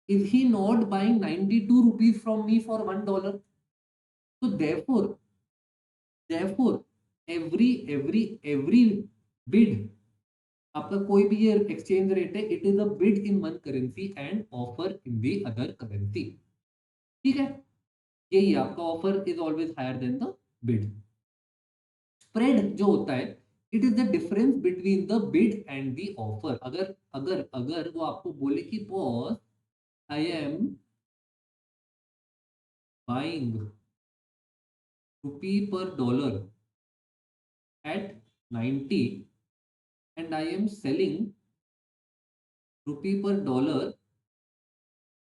Is he not buying 92 rupees from me for $1? तो देयरफॉर एवरी बिड, आपका कोई भी ये एक्सचेंज रेट है, it is a bid in one currency and offer in the other currency, ठीक है। यही है आपका, offer is always higher than the bid. Spread जो होता है, it is the difference between the bid and the offer. अगर अगर अगर वो आपको बोले कि boss, I am buying rupee per dollar at 90 and I am selling rupee per dollar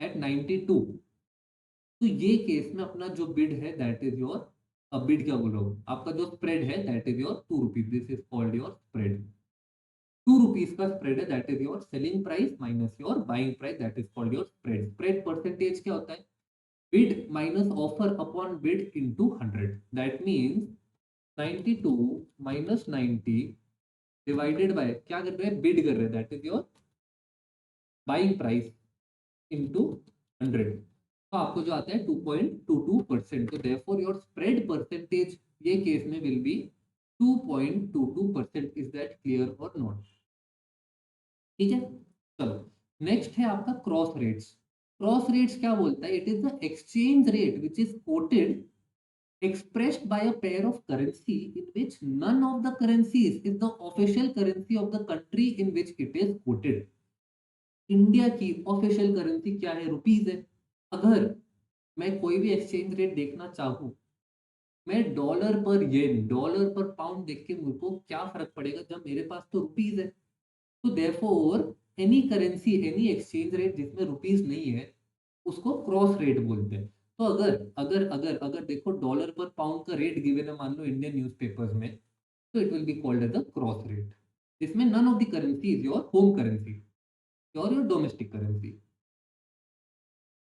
eight 92, तो ये केस में अपना जो बिड है दैट इज योर, अब बिड क्या बोल रहा हूँ, आपका जो स्प्रेड है that is your 2 rupees. This is called your spread. 2 rupees का स्प्रेड है, that is your selling price minus your buying price, that is called your spread. Spread percentage क्या होता है? Bid minus offer upon bid into 100। That means 92 minus 90 divided by, क्या कर रहे हैं, bid कर रहे हैं, that is your buying price into 100। तो आपको जो आता है 2.22%। तो देयरफॉर योर स्प्रेड परसेंटेज ये केस में will be 2.22%। Is that clear और नॉट? ठीक है, चलो। नेक्स्ट है आपका क्रॉस रेट्स। क्रॉस रेट्स क्या बोलता है? It is the exchange rate which is coated expressed by a pair of currency in which none of the currencies is the official currency of the country in which it is quoted। India की official currency क्या है? Rupees है। अगर मैं कोई भी exchange rate देखना चाहूँ, मैं डॉलर पर येन, डॉलर पर पाउंड देख के मेरे को क्या फर्क पड़ेगा जब मेरे पास तो रुपीज है। तो therefore any currency, any exchange rate जिसमें रुपीज नहीं है, उसको क्रॉस रेट बोलते हैं। तो अगर अगर अगर अगर देखो डॉलर पर पाउंड का रेट गिवन है मान लो इंडियन न्यूज़पेपर्स में, तो it will be called as the cross rate. इसमें none of the currency is your home currency, your domestic currency.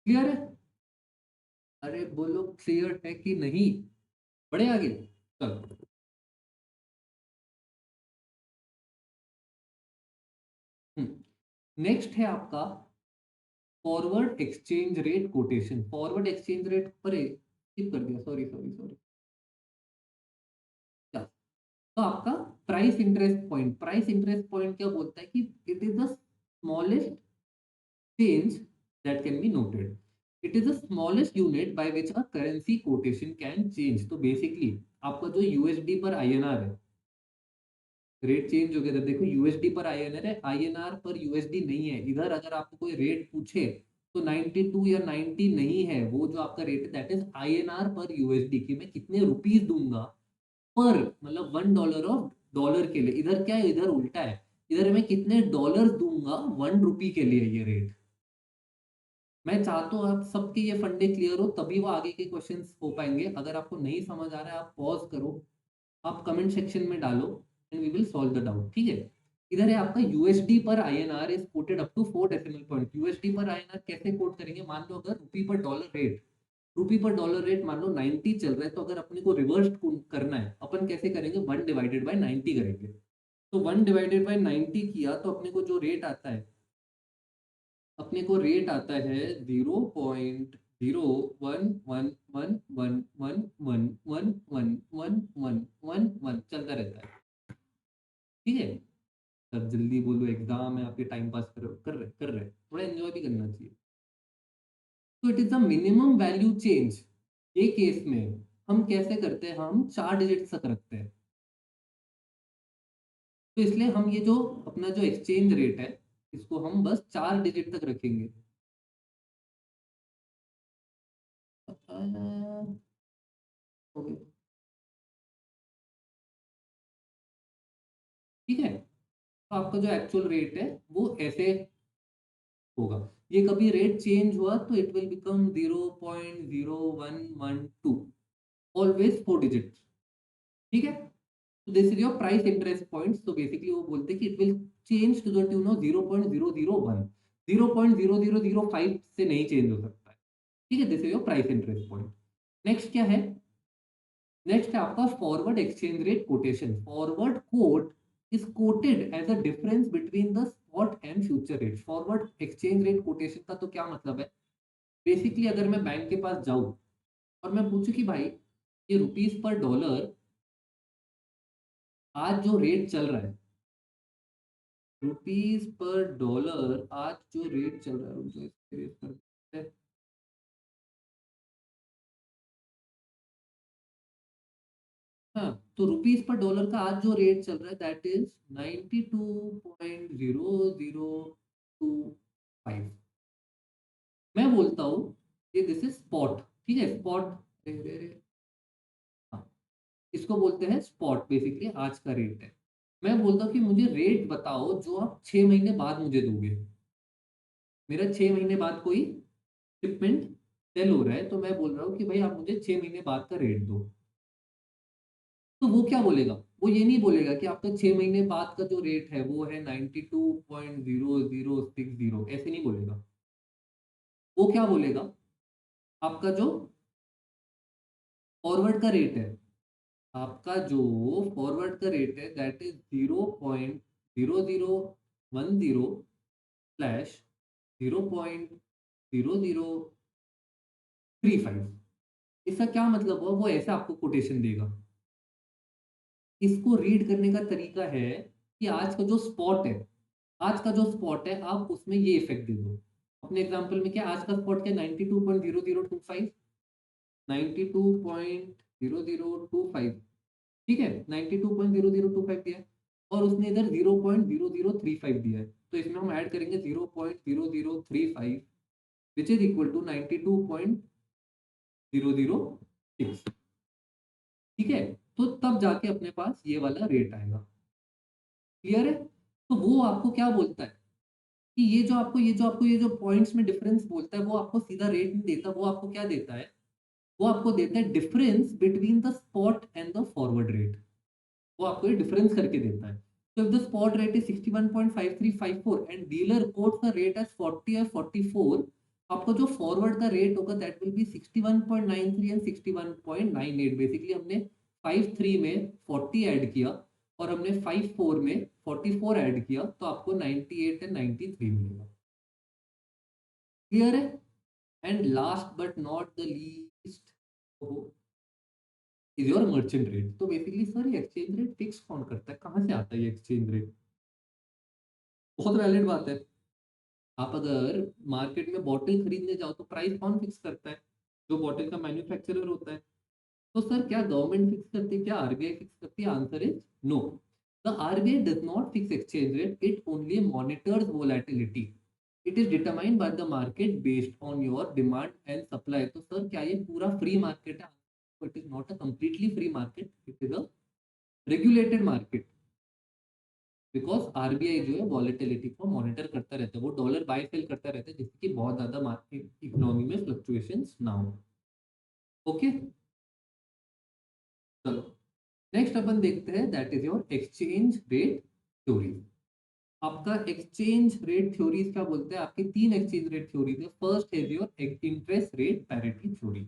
Clear है? अरे बोलो क्लियर है कि नहीं? बढ़े आगे, चलो। नेक्स्ट है आपका forward exchange rate quotation. Forward exchange rate पर स्किप कर दिया, सॉरी सॉरी सॉरी। तो आपका price interest point, price interest point क्या बोलता है कि it is the smallest change that can be noted। It is the smallest unit by which a currency quotation can change। तो basically आपका जो USD पर आईएनआर है, रेट चेंज हो गया था। देखो यूएसडी पर आईएनआर है, आईएनआर पर यूएसडी नहीं है। इधर अगर आपको कोई रेट पूछे तो 92 या 90 नहीं है, वो जो आपका रेट है दैट इज आईएनआर पर यूएसडी, की मैं कितने रुपीस दूंगा पर, मतलब $1 ऑफ डॉलर के लिए। इधर क्या है, इधर उल्टा है, इधर मैं कितने डॉलर दूंगा 1 रुपी के लिए, ये रेट। मैं चाहता हूँ आप सबके ये फंडे क्लियर हो, तभी वो आगे के क्वेश्चंस हो पाएँगे। अगर आपको नहीं समझ आ रहा है, आप पॉज़ करो, आप कमेंट सेक्शन में डालो and we will solve the doubt, ठीक है? इधर है आपका यूएसडी पर INR is quoted up to 4 decimal point. USD पर आईएनआर कैसे कोट करेंगे? मान लो अगर रुपी पर डॉलर रेट मान लो 90 चल रहा है, तो अगर अपने को रिवर्स करना है, अपन कैसे करेंगे? 1 डिवाइडेड बाय 90 करेंगे। तो 1 डिवाइडेड बाय 90 किया तो अपने को जो रेट आता है, अपने को रेट आता है 0.011111111111 चलता रहता है, ठीक है? अब जल्दी बोलो, एग्ज़ाम है, आपके टाइम पास कर रहे, थोड़ा एन्जॉय भी करना चाहिए। तो it is the minimum value change. ये केस में हम कैसे करते हैं? हम 4 डिजिट्स तक रखते हैं। तो इसलिए हम ये जो अपना जो एक्सचेंज रेट है, इसको हम बस 4 डिजिट तक रखेंगे। ओके, ठीक है? तो आपका जो एक्चुअल रेट है, वो ऐसे होगा। ये कभी रेट चेंज हुआ तो it will become 0.0112, always 4 digits, ठीक है? So this is your price interest points. So basically वो बोलते हैं कि it will change to the tune of 0.001, 0.0005 से नहीं चेंज हो सकता है, ठीक है? This is your price interest point. Next क्या है? नेक्स्ट है आपका forward exchange rate quotation. Forward quote is quoted as a difference between the spot and future rate. Forward exchange rate quotation का तो क्या मतलब है? बेसिकली अगर मैं बैंक के पास जाऊँ और मैं पूछूं कि भाई ये रुपीस पर डॉलर आज जो रेट चल रहा है, रुपीस पर डॉलर आज जो रेट चल रहा है, रुक जाओ, इसको erase कर देते हैं। हाँ, तो रुपीस पर डॉलर का आज जो रेट चल रहा है दैट इज 92.0025। मैं बोलता हूँ कि दिस इज स्पॉट, ठीक है? स्पॉट, हाँ, इसको बोलते हैं स्पॉट, बेसिकली आज का रेट है। मैं बोलता हूँ कि मुझे रेट बताओ जो आप 6 महीने बाद मुझे दोगे। मेरा 6 महीने बाद कोई शिपमेंट सेल हो रहा है, तो मैं बोल रहा हूँ कि भाई आप मुझे 6 महीने बाद का रेट दो। तो वो क्या बोलेगा? वो ये नहीं बोलेगा कि आपका 6 महीने बाद का जो रेट है वो है 92.0060, ऐसे नहीं बोलेगा। वो क्या बोलेगा? आपका जो फॉरवर्ड का रेट है, आपका जो फॉरवर्ड का रेट है दैट इज 0.0010 स्लैश 0.0035। इसका क्या मतलब हुआ? वो ऐसा आपको कोटेशन देगा। इसको रीड करने का तरीका है कि आज का जो स्पॉट है, आज का जो स्पॉट है आप उसमें ये इफेक्ट दे दो। अपने एग्जांपल में क्या आज का स्पॉट क्या 92.0025, 92.0025, ठीक है? 92.0025 दिया है और उसने इधर 0.0035 दिया है, तो इसमें हम ऐड करेंगे 0.0035 विच इज इक्वल टू 92.006, ठीक है? तो तब जाके अपने पास ये वाला रेट आएगा। क्लियर है? तो वो आपको क्या बोलता है कि ये जो पॉइंट्स में डिफरेंस बोलता है, वो आपको सीधा रेट नहीं देता, वो आपको क्या देता है? वो आपको देता है difference between the spot and the forward rate. वो आपको ये डिफरेंस करके देता है। So if the spot rate is 61.5354 and dealer quotes the rate as 40 or 44, आपको जो फॉरवर्ड का रेट होगा that will be 61.93 and 61.98। Basically हमने 53 में 40 ऐड किया और हमने 54 में 44 ऐड किया, तो आपको 98 एंड 93 मिलेगा। क्लियर है? And last but not the least is your merchant rate. तो बेसिकली सर ये एक्सचेंज रेट फिक्स कौन करता है? कहाँ से आता है ये एक्सचेंज रेट? बहुत वैलिड बात है। आप अगर मार्केट में बॉटल खरीदने जाओ तो प्राइस कौन फिक्स करता है? जो बॉटल का मैन्युफैक्चरर होता है। तो सर क्या गवर्नमेंट फिक्स करती है? क्या आरबीआई फिक्स करती है? Answer is no. The RBI does not fix exchange rate, it only monitors volatility. It is determined by the market based on your demand and supply. तो sir क्या ये पूरा free market है? It is not a completely free market, it is a regulated market। Because RBI जो है volatility को monitor करता रहता है, वो डॉलर बाय सेल करता रहता है जिससे कि बहुत ज्यादा मार्केट इकोनॉमी में फ्लक्चुएशंस ना हो। ओके, चलो नेक्स्ट अपन देखते हैं, that is your exchange rate theory. आपका एक्सचेंज रेट थ्योरीज क्या बोलते हैं, आपकी तीन एक्सचेंज रेट थ्योरीज है। First is your interest rate parity theory.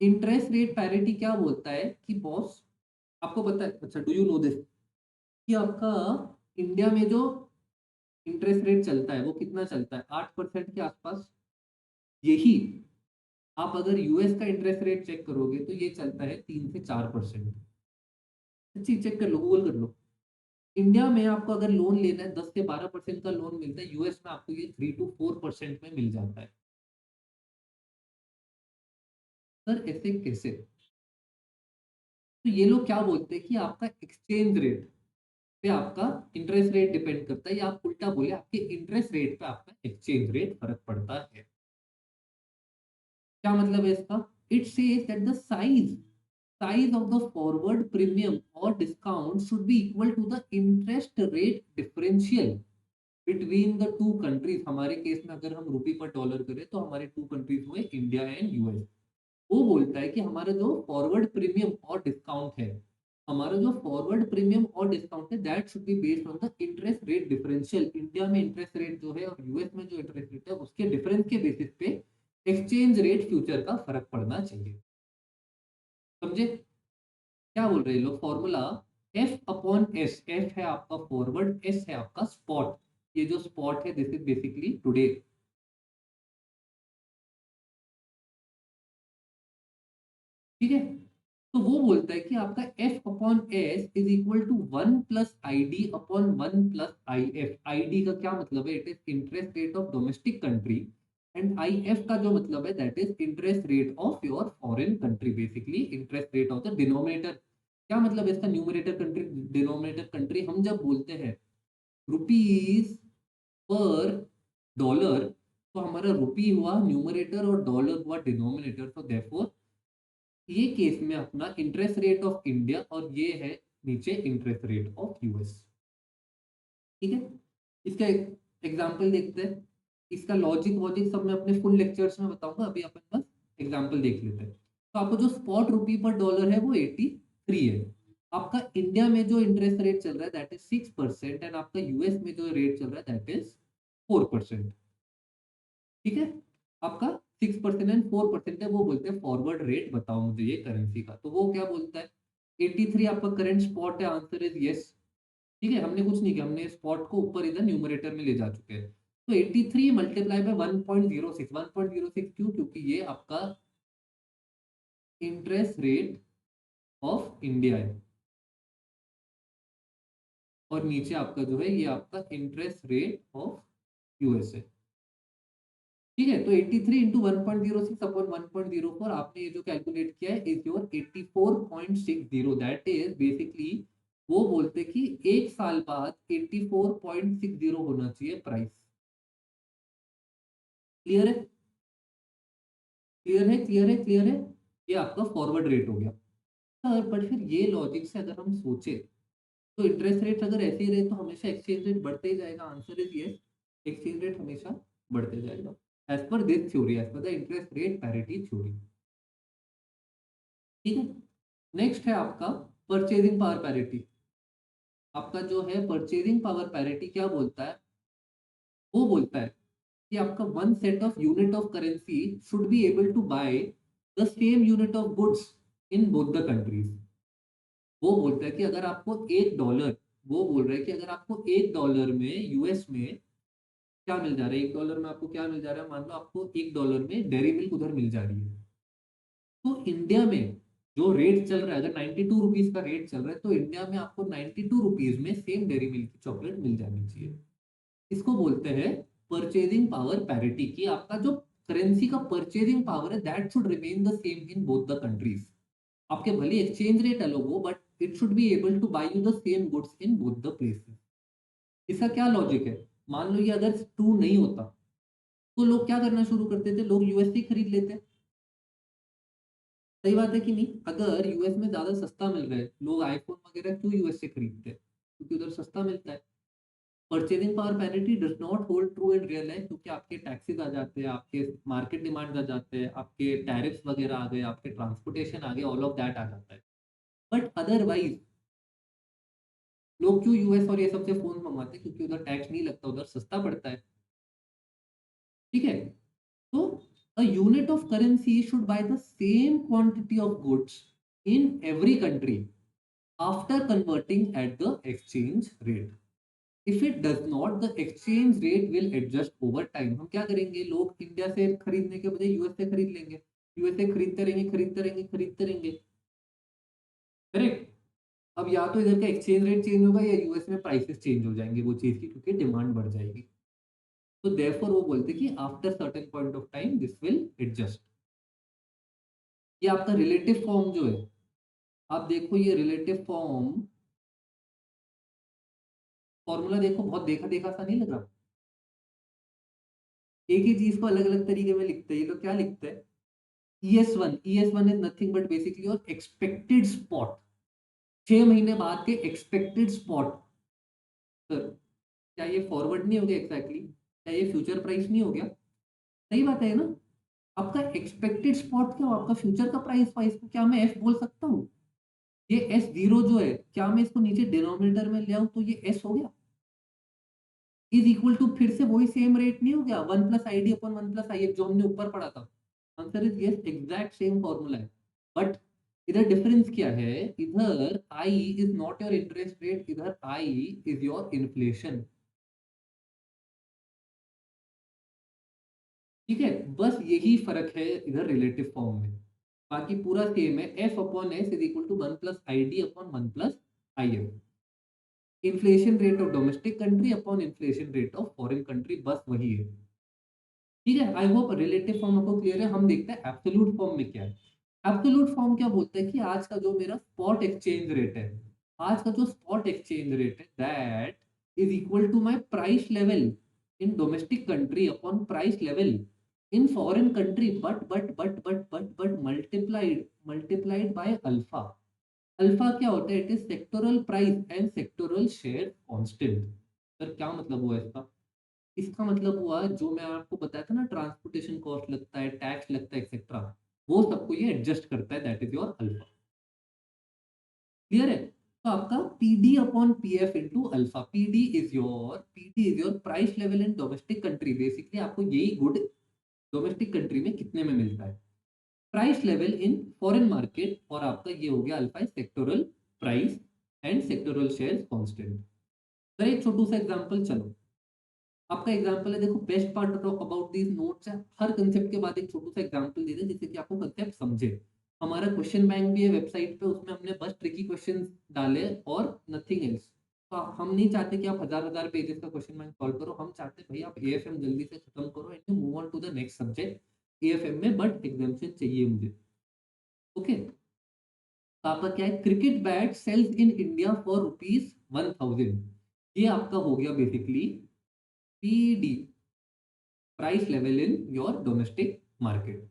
Interest rate parity क्या बोलता है कि बॉस, आपको पता है, अच्छा डू यू नो दिस, कि आपका इंडिया में जो इंटरेस्ट रेट चलता है वो कितना चलता है, 8% के आसपास। यही आप अगर यूएस का इंटरेस्ट रेट चेक करोगे तो ये चलता है 3 से 4%। अच्छी चेक कर लो, गूगल कर लो। इंडिया में आपको अगर लोन लेना है 10 से 12% का लोन मिलता है, यूएस में आपको ये 3 to 4% में मिल जाता है। सर ऐसे कैसे? तो ये लोग क्या बोलते हैं कि आपका एक्सचेंज रेट पे आपका इंटरेस्ट रेट डिपेंड करता है, या आप उल्टा बोले आपके इंटरेस्ट रेट पे आपका एक्सचेंज रेट फर्क पड़ता है। क्या मतलब है इसका? It says that the size of the forward premium और discount should be equal to the interest rate differential between the two countries. हमारे केस में अगर हम रुपी पर डॉलर करें तो हमारे टू कंट्रीज हुए इंडिया एंड यूएस। वो बोलता है कि हमारा जो फॉरवर्ड प्रीमियम और डिस्काउंट है, हमारा जो फॉरवर्ड प्रीमियम और डिस्काउंट है, that should be based on the interest rate differential. India में इंटरेस्ट रेट जो है और यूएस में जो इंटरेस्ट रेट है उसके डिफरेंस के बेसिस पे एक्सचेंज रेट फ्यूचर का फर्क पड़ना चाहिए। समझे क्या बोल रहे हैं लोग? Formula F upon S, F है आपका फॉरवर्ड, एस है आपका स्पॉट। ये जो स्पॉट है दिस इज बेसिकली टुडे। ठीक है, तो वो बोलता है कि आपका F upon S is equal to 1 plus I D upon 1 plus I F. I D का क्या मतलब है? It is interest rate of domestic country. And I F का जो मतलब है that is interest rate of your foreign country, basically interest rate of the denominator. क्या मतलब है इसका? Numerator country denominator country. हम जब बोलते हैं रुपीज पर डॉलर, तो हमारा रुपी हुआ न्यूमरेटर और डॉलर हुआ डिनोमिनेटर। तो देयरफॉर ये केस में अपना इंटरेस्ट रेट ऑफ इंडिया और ये है नीचे इंटरेस्ट रेट ऑफ यूएस। ठीक है, इसका एग्जांपल देखते हैं। इसका लॉजिक वॉजिक सब मैं अपने फुल लेक्चर्स में बताऊंगा, अभी अपन बस एग्जांपल देख लेते हैं। तो आपको जो स्पॉट रुपी पर डॉलर है वो 83 है। आपका इंडिया में जो इंटरेस्ट रेट चल रहा है दैट इज 6%, एंड आपका यूएस में जो रेट चल रहा है दैट इज 4%। ठीक है, आपका 6% एंड 4% है। वो बोलते हैं फॉरवर्ड रेट बताओ मुझे ये करेंसी का, तो वो क्या बोलता है? 83 आपका करंट स्पॉट है, आंसर इज यस। ठीक है, हमने कुछ नहीं किया, हमने स्पॉट को ऊपर इधर न्यूमरेटर में ले जा चुके हैं। तो 83 मल्टीप्लाई बाय 1.06, 1.06 क्यों? क्योंकि ये आपका इंटरेस्ट रेट ऑफ इंडिया है, और नीचे आपका जो है ये आपका इंटरेस्ट रेट ऑफ यूएस है। ठीक है, तो 83 इंटू 1.06 अपॉन 1.04, आपने ये जो कैलकुलेट किया है is your 84.60। That is basically वो बोलते कि एक साल बाद 84.60 होना चाहिए प्राइस। क्लियर है? क्लियर है? क्लियर है? क्लियर है? ये आपका फॉरवर्ड रेट हो गया। सर बट फिर ये लॉजिक से अगर हम सोचे तो इंटरेस्ट रेट अगर ऐसे ही रहे तो हमेशा एक्सचेंज रेट बढ़ते ही जाएगा। Answer is yes, exchange rate हमेशा बढ़ते जाएगा as per this theory, as per the interest rate parity theory. ठीक है, नेक्स्ट है आपका परचेजिंग पावर पैरिटी। आपका जो है परचेजिंग पावर पैरिटी क्या बोलता है? वो बोलता है कि आपका one set of unit of currency should be able to buy the same unit of goods in both the countries. वो बोलता है कि अगर आपको 1 डॉलर, वो बोल रहा है कि अगर आपको 1 डॉलर में यूएस में क्या मिल जा रहा है, 1 डॉलर में आपको क्या मिल जा रहा है, मान लो आपको 1 डॉलर में डेयरी मिल्क उधर मिल जा रही है, तो इंडिया में जो रेट चल रहा है, अगर 92 रुपीज का रेट चल रहा है तो इंडिया में आपको 92 रुपीज में सेम डेयरी मिल्क की चॉकलेट मिल जानी चाहिए। इसको बोलते हैं परचेजिंग पावर पैरिटी, की आपका जो करेंसी का परचेजिंग पावर है that should remain the same in both the countries. आपके भले एक्सचेंज रेट अलग हो but it should be able to buy you the same goods in both the places. इसका क्या लॉजिक है? मान लो ये अगर ट्रू नहीं होता तो लोग क्या करना शुरू करते थे, लोग यूएस से खरीद लेते। सही बात है कि नहीं? अगर यूएस में ज्यादा सस्ता मिल रहा है, लोग आईफोन वगैरह क्यों यूएस से खरीदते हैं? क्योंकि उधर सस्ता मिलता है। Purchasing power parity does not hold true in real life, क्योंकि आपके टैक्सेस आ जाते हैं, आपके मार्केट डिमांड्स आ जाते हैं, आपके टैरिफ्स वगैरह आ गए, आपके ट्रांसपोर्टेशन आ गए, ऑल ऑफ दैट आ जाता है। बट अदरवाइज लोग क्यों यूएस और ये सबसे फोन मंगवाते हैं? क्योंकि उधर टैक्स नहीं लगता, उधर सस्ता पड़ता है। ठीक है? तो a unit of currency should buy the same quantity of goods in every country after converting at the exchange rate. If it does not, the exchange rate will adjust over time. हम क्या करेंगे? लोग India से खरीदने के बजाय US से खरीद लेंगे, यूएस से खरीदते रहेंगे, खरीदते रहेंगे, खरीदते रहेंगे। करेक्ट? अब या तो इधर का एक्सचेंज रेट चेंज होगा या यूएस में प्राइसेस चेंज हो जाएंगे वो चीज की, क्योंकि डिमांड बढ़ जाएगी। तो देयरफॉर वो बोलते हैं कि after certain point of time this will adjust. ये आपका रिलेटिव फॉर्म जो है, आप देखो ये रिलेटिव फॉर्म फॉर्मूला देखो, बहुत देखा देखा सा नहीं लग रहा? एक ही चीज को अलग अलग तरीके में लिखते हैं। ये लोग क्या लिखते हैं? ES1 is nothing but basically your expected spot, 6 महीने बाद के एक्सपेक्टेड स्पॉट। सर, क्या ये फॉरवर्ड नहीं हो गया एग्जैक्टली? क्या ये फ्यूचर प्राइस नहीं हो गया? सही बात है ना? आपका एक्सपेक्टेड स्पॉट क्या हो? आपका फ्यूचर का प्राइस प्राइस को क्या मैं एफ बोल सकता हूँ? ये S0 जो है, क्या मैं इसको नीचे डिनोमिनेटर में ले आऊं तो ये S हो गया? इज इक्वल टू फिर से वही सेम रेट नहीं हो गया, 1 + ID अपॉन 1 + IF जो हमने ऊपर पढ़ा था? Answer is yes, exact same formula है। बट इधर डिफरेंस क्या है? इधर I is not your interest rate, इधर आई इज योर इन्फ्लेशन। ठीक है? बस यही फर्क है इधर रिलेटिव फॉर्म में, बाकी पूरा सेम है। F/S is equal to 1 + ID upon 1 + IF। Inflation rate of domestic country upon inflation rate of foreign country, बस वही है। ठीक है? आई होप रिलेटिव फॉर्म आपको क्लियर है। हम देखते हैं एब्सोल्यूट फॉर्म में क्या है। एब्सोल्यूट फॉर्म क्या बोलता है कि आज का जो मेरा स्पॉट एक्सचेंज रेट है, आज का जो स्पॉट एक्सचेंज रेट है, that is equal to my price level in domestic country upon price level in foreign country, but multiplied by alpha. Alpha क्या होता है? It is sectoral price and sectoral share constant. Sir क्या मतलब हुआ इसका? इसका मतलब हुआ जो मैं आपको बताया था ना, ट्रांसपोर्टेशन कॉस्ट लगता है, टैक्स लगता है, एक्सेट्रा, वो सबको ये एडजस्ट करता है, that is your alpha. Clear है? तो आपका PD upon PF into alpha, PD is your price level in domestic country. Basically आपको यही गुड डोमेस्टिक कंट्री में कितने में मिलता है, price level in foreign market, और आपका ये हो गया alpha sectoral price and sectoral share constant. Sir एक छोटू सा एग्जांपल, चलो आपका एग्जांपल है, देखो best part about these notes है हर कंसेप्ट के बाद एक छोटू सा एग्जांपल दे दें जिससे कि आपको कंसेप्ट समझे। हमारा क्वेश्चन बैंक भी है वेबसाइट पे, उसमें हमने बस ट्रिकी क्वेश्चंस डाले और नथिंग एल्स। तो हम नहीं चाहते कि आप हजार हजार पेजेस का क्वेश्चन बैंक सॉल्व करो, हम चाहते हैं भाई आप एएफएम जल्दी से खत्म करो and move on to the next subject AFM में, बट एग्जाम्पशन चाहिए मुझे। ओके? तो आपका क्या है? Cricket bat sales in India for ₹1000। ये आपका हो गया basically PD, price level in your domestic market.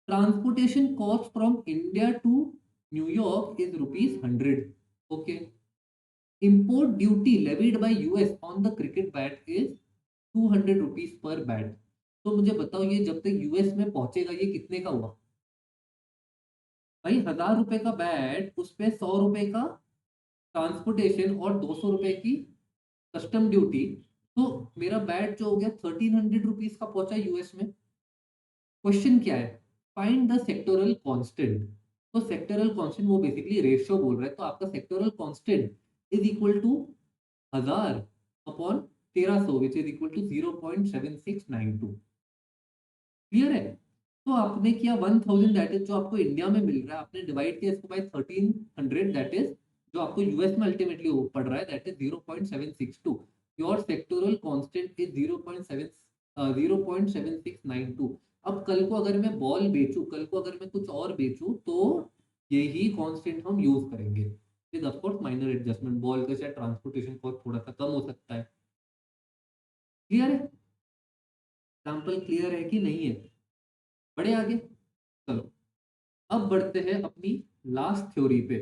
Transportation cost from India to New York is ₹100। Okay? Import duty levied by US on the cricket bat is ₹200 पर bat. तो मुझे बताओ ये जब तक यूएस में पहुंचेगा ये कितने का हुआ? भाई ₹1000 का बैट, उस पे ₹100 का ट्रांसपोर्टेशन और ₹200 की कस्टम ड्यूटी, तो मेरा बैट जो हो गया ₹1300 का पहुंचा यूएस में। क्वेश्चन क्या है? Find the sectoral constant. तो सेक्टोरल कांस्टेंट वो बेसिकली रेशियो बोल रहा है, तो आपका sectoral constant is equal to 1000 upon 1300 which is equal to 0.7692। Clear है? तो आपने किया 1000, दैट इज जो आपको इंडिया में मिल रहा है, आपने डिवाइड किया इसको बाय 1300, दैट इज जो आपको यूएस में अल्टीमेटली पड़ रहा है, that is 0.762। Your sectoral constant is 0.7692। अब कल को अगर मैं बॉल बेचूं, कल को अगर मैं कुछ और बेचूं, तो यही कांस्टेंट हम यूज करेंगे with of course minor adjustment. Ball का शायद ट्रांसपोर्टेशन कॉस्ट थोड़ा सा कम हो सकता है। क्लियर है? एग्जाम्पल क्लियर है कि नहीं है? बढ़े आगे? चलो अब बढ़ते हैं अपनी लास्ट थ्योरी पे।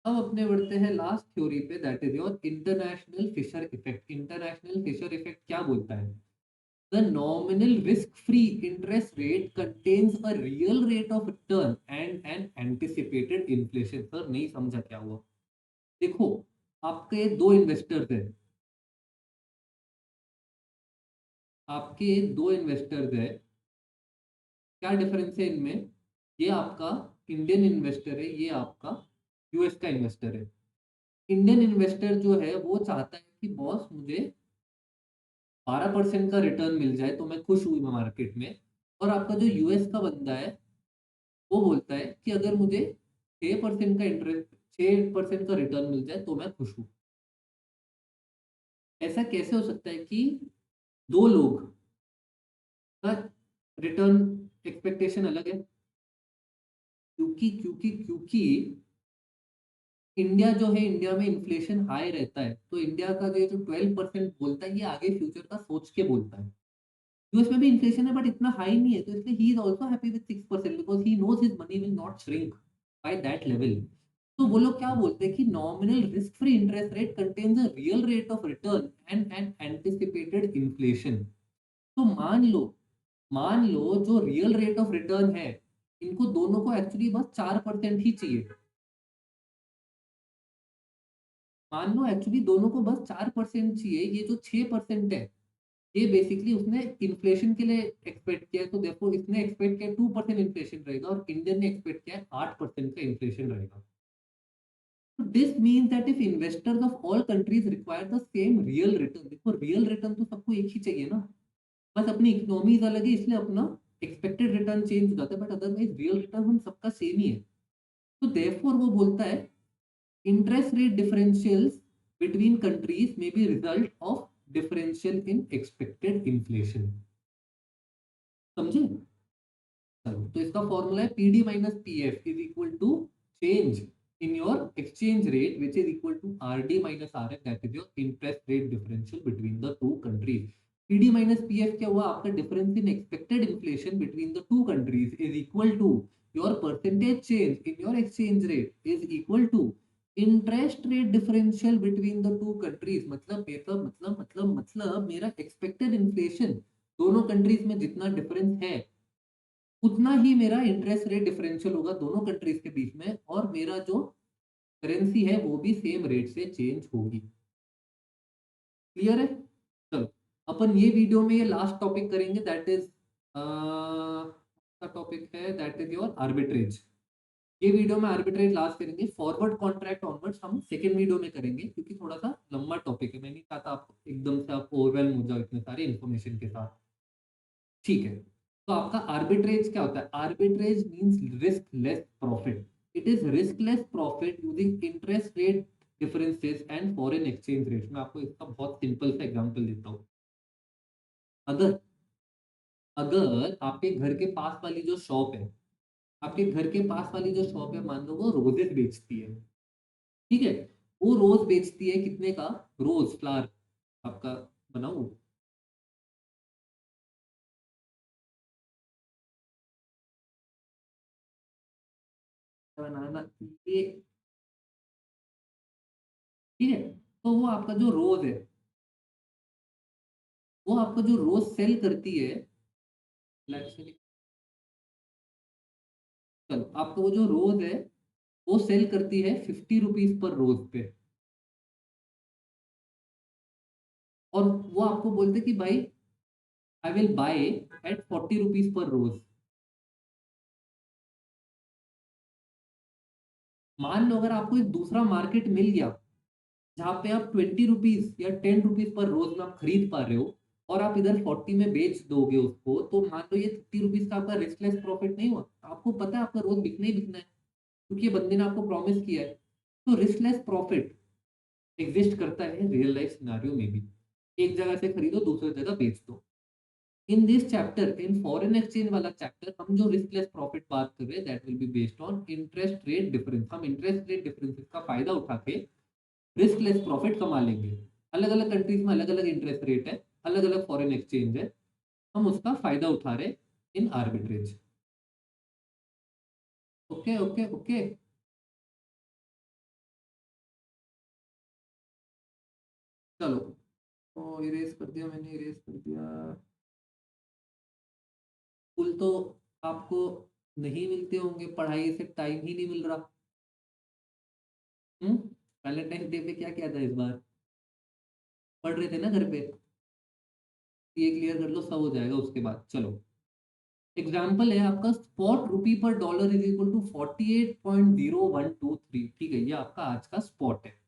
अब अपने बढ़ते हैं लास्ट थ्योरी पे, that is your international Fisher effect. International Fisher effect क्या बोलता है? The nominal risk free interest rate contains a real rate of return and an anticipated inflation. Sir नहीं समझा क्या हुआ? देखो, आपके दो इन्वेस्टर्स हैं, आपके दो इन्वेस्टर्स है, क्या डिफरेंस है इनमें? ये आपका इंडियन इन्वेस्टर है, ये आपका यूएस का इन्वेस्टर है। इंडियन इन्वेस्टर जो है वो चाहता है कि बॉस मुझे 12% का रिटर्न मिल जाए तो मैं खुश हुई मार्केट में। और आपका जो यूएस का बंदा है वो बोलता है कि अगर मुझे 6% का इंटरेस्ट 6% का रिटर्न मिल जाए तो मैं खुश हूँ। ऐसा कैसे हो सकता है कि दो लोग का रिटर्न एक्सपेक्टेशन अलग है? क्योंकि इंडिया जो है, इंडिया में इन्फ्लेशन हाई रहता है, तो इंडिया का जो 12% बोलता है ये आगे फ्यूचर का सोच के बोलता है। यूएस में भी इन्फ्लेशन है बट इतना हाई नहीं है, तो इसलिए he is also happy with 6% because he knows his money will not shrink by that level. तो वो लोग क्या बोलते हैं कि nominal risk free interest rate contains a real rate of return and an anticipated inflation. तो मान लो जो रियल रेट ऑफ रिटर्न है, इनको दोनों को एक्चुअली बस 4% ही चाहिए। मान लो एक्चुअली दोनों को बस 4% चाहिए, ये जो 6% है ये बेसिकली उसने इन्फ्लेशन के लिए एक्सपेक्ट किया है, तो देखो इसने एक्सपेक्ट किया 2% इन्फ्लेशन रहेगा और इंडियन ने एक्सपेक्ट किया है 8% का इन्फ्लेशन रहेगा। तो this means that if investors of all countries require the same real return, देखो रियल रिटर्न तो सबको एक ही चाहिए ना, बस अपनी इकोनॉमीज अलग है इसलिए अपना एक्सपेक्टेड रिटर्न चेंज हो जाता है, बट अदरवाइज रियल रिटर्न हम सबका सेम ही है। तो देयरफॉर वो बोलता है interest rate differentials between countries may be result of differential in expected inflation। समझे? चलो, तो इसका फॉर्मूला है PD minus PF is equal to change in your exchange rate which is equal to RD minus RF, that is your interest rate differential between the two countries. PD minus PF क्या हुआ? आपका difference in expected inflation between the two countries is equal to your percentage change in your exchange rate is equal to interest rate differential between the two countries. मतलब मेरा expected inflation दोनों countries में जितना difference है उतना ही मेरा interest rate differential होगा दोनों कंट्रीज के बीच में, और मेरा जो करेंसी है वो भी सेम रेट से चेंज होगी। क्लियर है? चलो, अपन ये वीडियो में ये लास्ट टॉपिक करेंगे, दैट इज टॉपिक है दैट इज योर आर्बिट्रेज। ये वीडियो में आर्बिट्रेज लास्ट करेंगे, फॉरवर्ड कॉन्ट्रैक्ट ऑनवर्ड्स हम सेकेंड वीडियो में करेंगे क्योंकि थोड़ा सा लंबा टॉपिक है, मैं नहीं चाहता आप एकदम से आप ओवरवेलम हो जाओ इतने सारे इन्फॉर्मेशन के साथ। ठीक है, तो आपका आर्बिट्रेज क्या होता है? Arbitrage means risk less profit. It is risk less profit using interest rate differences and foreign exchange rate. मैं आपको इसका बहुत सिंपल सा एग्जांपल देता हूँ। अगर अगर आपके घर के पास वाली जो शॉप है, आपके घर के पास वाली जो शॉप है, मान लो वो रोजेस बेचती है, ठीक है? वो रोज बेचती है कितने का? रोज फ्लावर आपका बनाऊं बनाना ये, ठीक है? तो वो आपका जो रोज है, वो आपका जो रोज सेल करती है, चलो आपका वो जो रोज है वो सेल करती है 50 रुपीज पर रोज पे, और वो आपको बोलते कि भाई I will buy at 40 rupees per रोज। मान लो अगर आपको एक दूसरा मार्केट मिल गया जहाँ पे आप 20 रुपीज या 10 रुपीज पर रोज में आप खरीद पा रहे हो, और आप इधर 40 में बेच दोगे उसको, तो मान लो ये 30 रुपीज का आपका रिस्कलेस प्रॉफिट नहीं हुआ? आपको पता है आपका रोज बिकना ही बिकना है क्योंकि ये बंदे ने आपको प्रॉमिस किया है। तो रिस्कलेस प्रॉफिट एग्जिस्ट करता है रियल लाइफ सिनारियो में भी। एक जगह से खरीदो दूसरी जगह बेच दो। In this chapter, in foreign exchange वाला चैप्टर, हम जो रिस्कलेस प्रॉफिट बात कर रहे हैं that will be based on interest rate difference. हम इंटरेस्ट रेट डिफरेंसेस का फायदा उठा के रिस्कलेस प्रॉफिट कमा लेंगे। अलग अलग कंट्रीज में अलग अलग इंटरेस्ट रेट है, अलग अलग फॉरेन एक्सचेंज है, हम उसका फायदा उठा रहे इन आर्बिट्रेज। Okay okay okay. चलो, तो इरेज कर दिया मैंने, इरेज कर दिया। फूल तो आपको नहीं मिलते होंगे, पढ़ाई से टाइम ही नहीं मिल रहा। हम्म। वैलेंटाइन डे पे क्या किया था इस बार? पढ़ रहे थे ना घर पे? ये क्लियर कर लो, सब हो जाएगा उसके बाद। चलो, एग्जाम्पल है आपका, spot rupee per dollar is equal to 48.0123। ठीक है, ये आपका आज का स्पॉट है।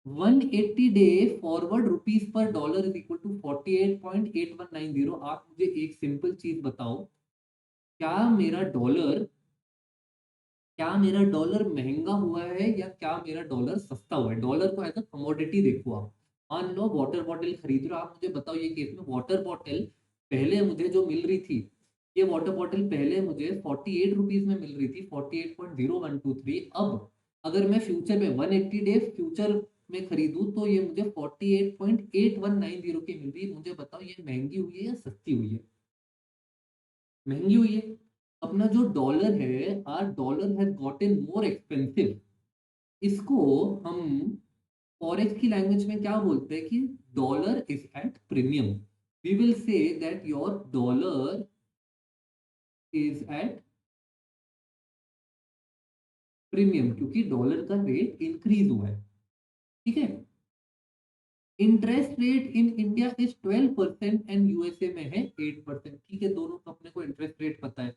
180 day forward rupees per dollar is equal to 48.8190। आप मुझे एक सिंपल चीज बताओ, क्या मेरा डॉलर क्या मेरा डॉलर महंगा हुआ है या क्या मेरा डॉलर सस्ता हुआ है? डॉलर को एज अ कमोडिटी देखो आप। मान लो वाटर बॉटल खरीद रहे हो, आप मुझे बताओ, ये केस में वाटर बॉटल पहले मुझे जो मिल रही थी, ये वाटर बॉटल पहले मुझे 48 रुपीज में मिल रही थी, 48.0123। अब अगर मैं फ्यूचर में 180 डे फ्यूचर में खरीदूं तो ये मुझे 48.8190 की मिल रही है। मुझे बताओ, ये महंगी हुई है या सस्ती हुई है? महंगी हुई है। अपना जो डॉलर है, our dollar has gotten more expensive. इसको हम फॉरेक्स की लैंग्वेज में क्या बोलते हैं कि dollar is at premium. We will say that your dollar is at premium, क्योंकि डॉलर का रेट इंक्रीज हुआ है। ठीक है। Interest rate in India is 12% and USA में है 8%। ठीक है, दोनों का अपने को इंटरेस्ट रेट पता है।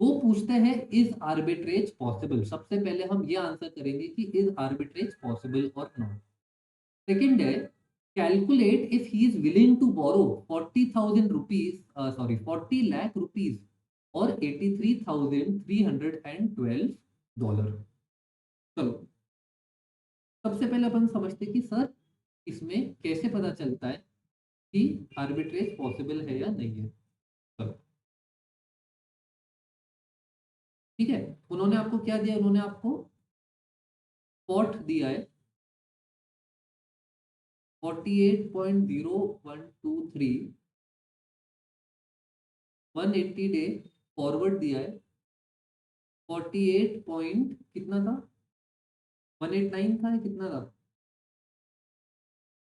वो पूछता है, इज आर्बिट्रेज पॉसिबल? सबसे पहले हम ये आंसर करेंगे कि इज आर्बिट्रेज पॉसिबल और नॉट। सेकंड है, calculate if he is willing to borrow 40,000 rupees, sorry 40 lakh rupees or 83,312 dollar. चलो, सबसे पहले अपन समझते हैं कि सर, इसमें कैसे पता चलता है कि आर्बिट्रेज पॉसिबल है या नहीं है। चलो, ठीक है। उन्होंने आपको क्या दिया? उन्होंने आपको स्पॉट दिया है 48.0123, 180 डे फॉरवर्ड दिया है 48 पॉइंट कितना था, 189 था या कितना था?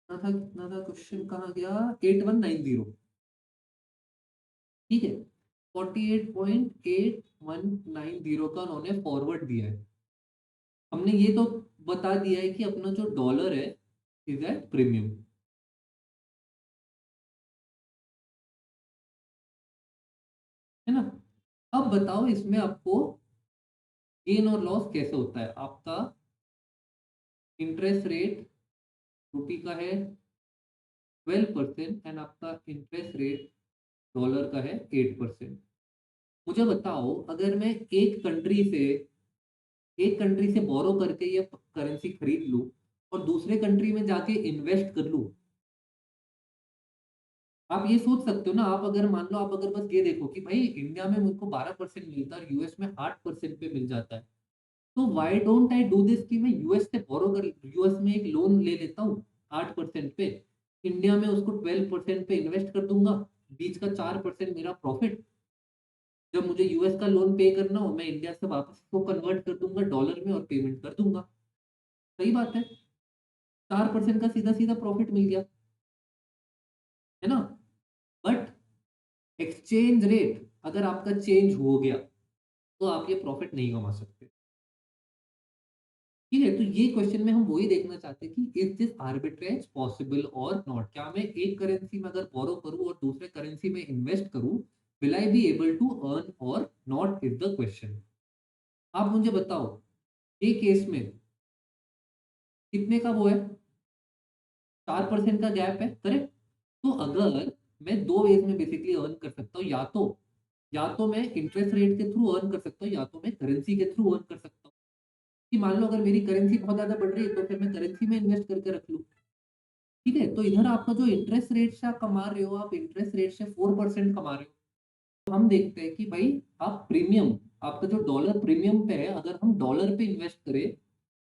कितना था क्वेश्चन, कहाँ गया? 8190। ठीक है, 48.8190 का उन्होंने फॉरवर्ड दिया है। हमने ये तो बता दिया है कि अपना जो डॉलर है इज एट प्रीमियम, है ना? अब बताओ, इसमें आपको गेन और लॉस कैसे होता है? आपका इंटरेस्ट रेट रुपी का है 12% एंड आपका इंटरेस्ट रेट डॉलर का है 8%। मुझे बताओ, अगर मैं एक कंट्री से बोरो करके ये करेंसी खरीद लूं और दूसरे कंट्री में जाके इन्वेस्ट कर लूं, आप ये सोच सकते हो ना, आप अगर मान लो, आप अगर बस ये देखो कि भाई इंडिया में मुझको 12% मिलता है और यूएस में 8% पे मिल जाता है, तो why don't I do this कि मैं यूएस से बोरो कर, यूएस में एक लोन ले लेता हूँ 8% पे, इंडिया में उसको 12% पे इन्वेस्ट कर दूंगा, बीच का 4% मेरा प्रॉफिट। जब मुझे यूएस का लोन पे करना हो, मैं इंडिया से वापस इसको कन्वर्ट कर दूंगा डॉलर में और पेमेंट कर दूंगा। सही बात है, 4% का सीधा सीधा प्रॉफिट मिल गया, है ना? बट एक्सचेंज रेट अगर आपका चेंज हो गया तो आप ये प्रॉफिट नहीं कमा सकते। ठीक है, तो ये क्वेश्चन में हम वही देखना चाहते हैं कि इज दिस आर्बिट्रेज पॉसिबल और नॉट? क्या मैं एक करेंसी में अगर बोरो करूं और दूसरे करेंसी में इन्वेस्ट करूं, will I be able to earn or not, is the question. आप मुझे बताओ, ये केस में कितने का वो है? 4% का गैप है, करेक्ट? तो अगर मैं दो वेज में बेसिकली अर्न कर सकता हूँ, या तो मैं इंटरेस्ट रेट के थ्रू अर्न कर सकता हूँ, या तो मैं करेंसी के थ्रू अर्न कर सकता हूँ। कि मान लो अगर मेरी करेंसी बहुत ज्यादा बढ़ रही है तो फिर मैं करेंसी में इन्वेस्ट करके रख लूँ। ठीक है, तो इधर आपका जो इंटरेस्ट रेट से आप कमा रहे हो, आप इंटरेस्ट रेट से 4% कमा रहे हो। तो हम देखते हैं कि भाई, आप प्रीमियम, आपका जो डॉलर प्रीमियम पे है, अगर हम डॉलर पे इन्वेस्ट करें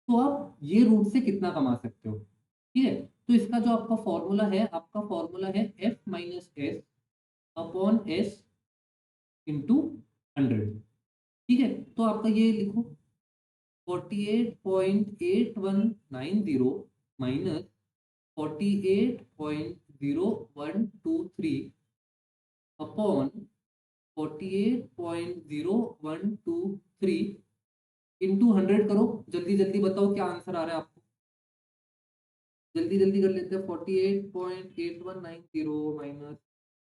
तो आप ये रूट से कितना कमा सकते हो। ठीक है, तो इसका जो आपका फॉर्मूला है, आपका फॉर्मूला है F - S upon S into 100। ठीक है, तो आपका ये लिखो, 48.8190 माइनस 48.0123 अपॉन 48.0123 इंटू 100 करो। जल्दी जल्दी बताओ क्या आंसर आ रहा है आपको। जल्दी जल्दी कर लेते हैं। 48.8190 माइनस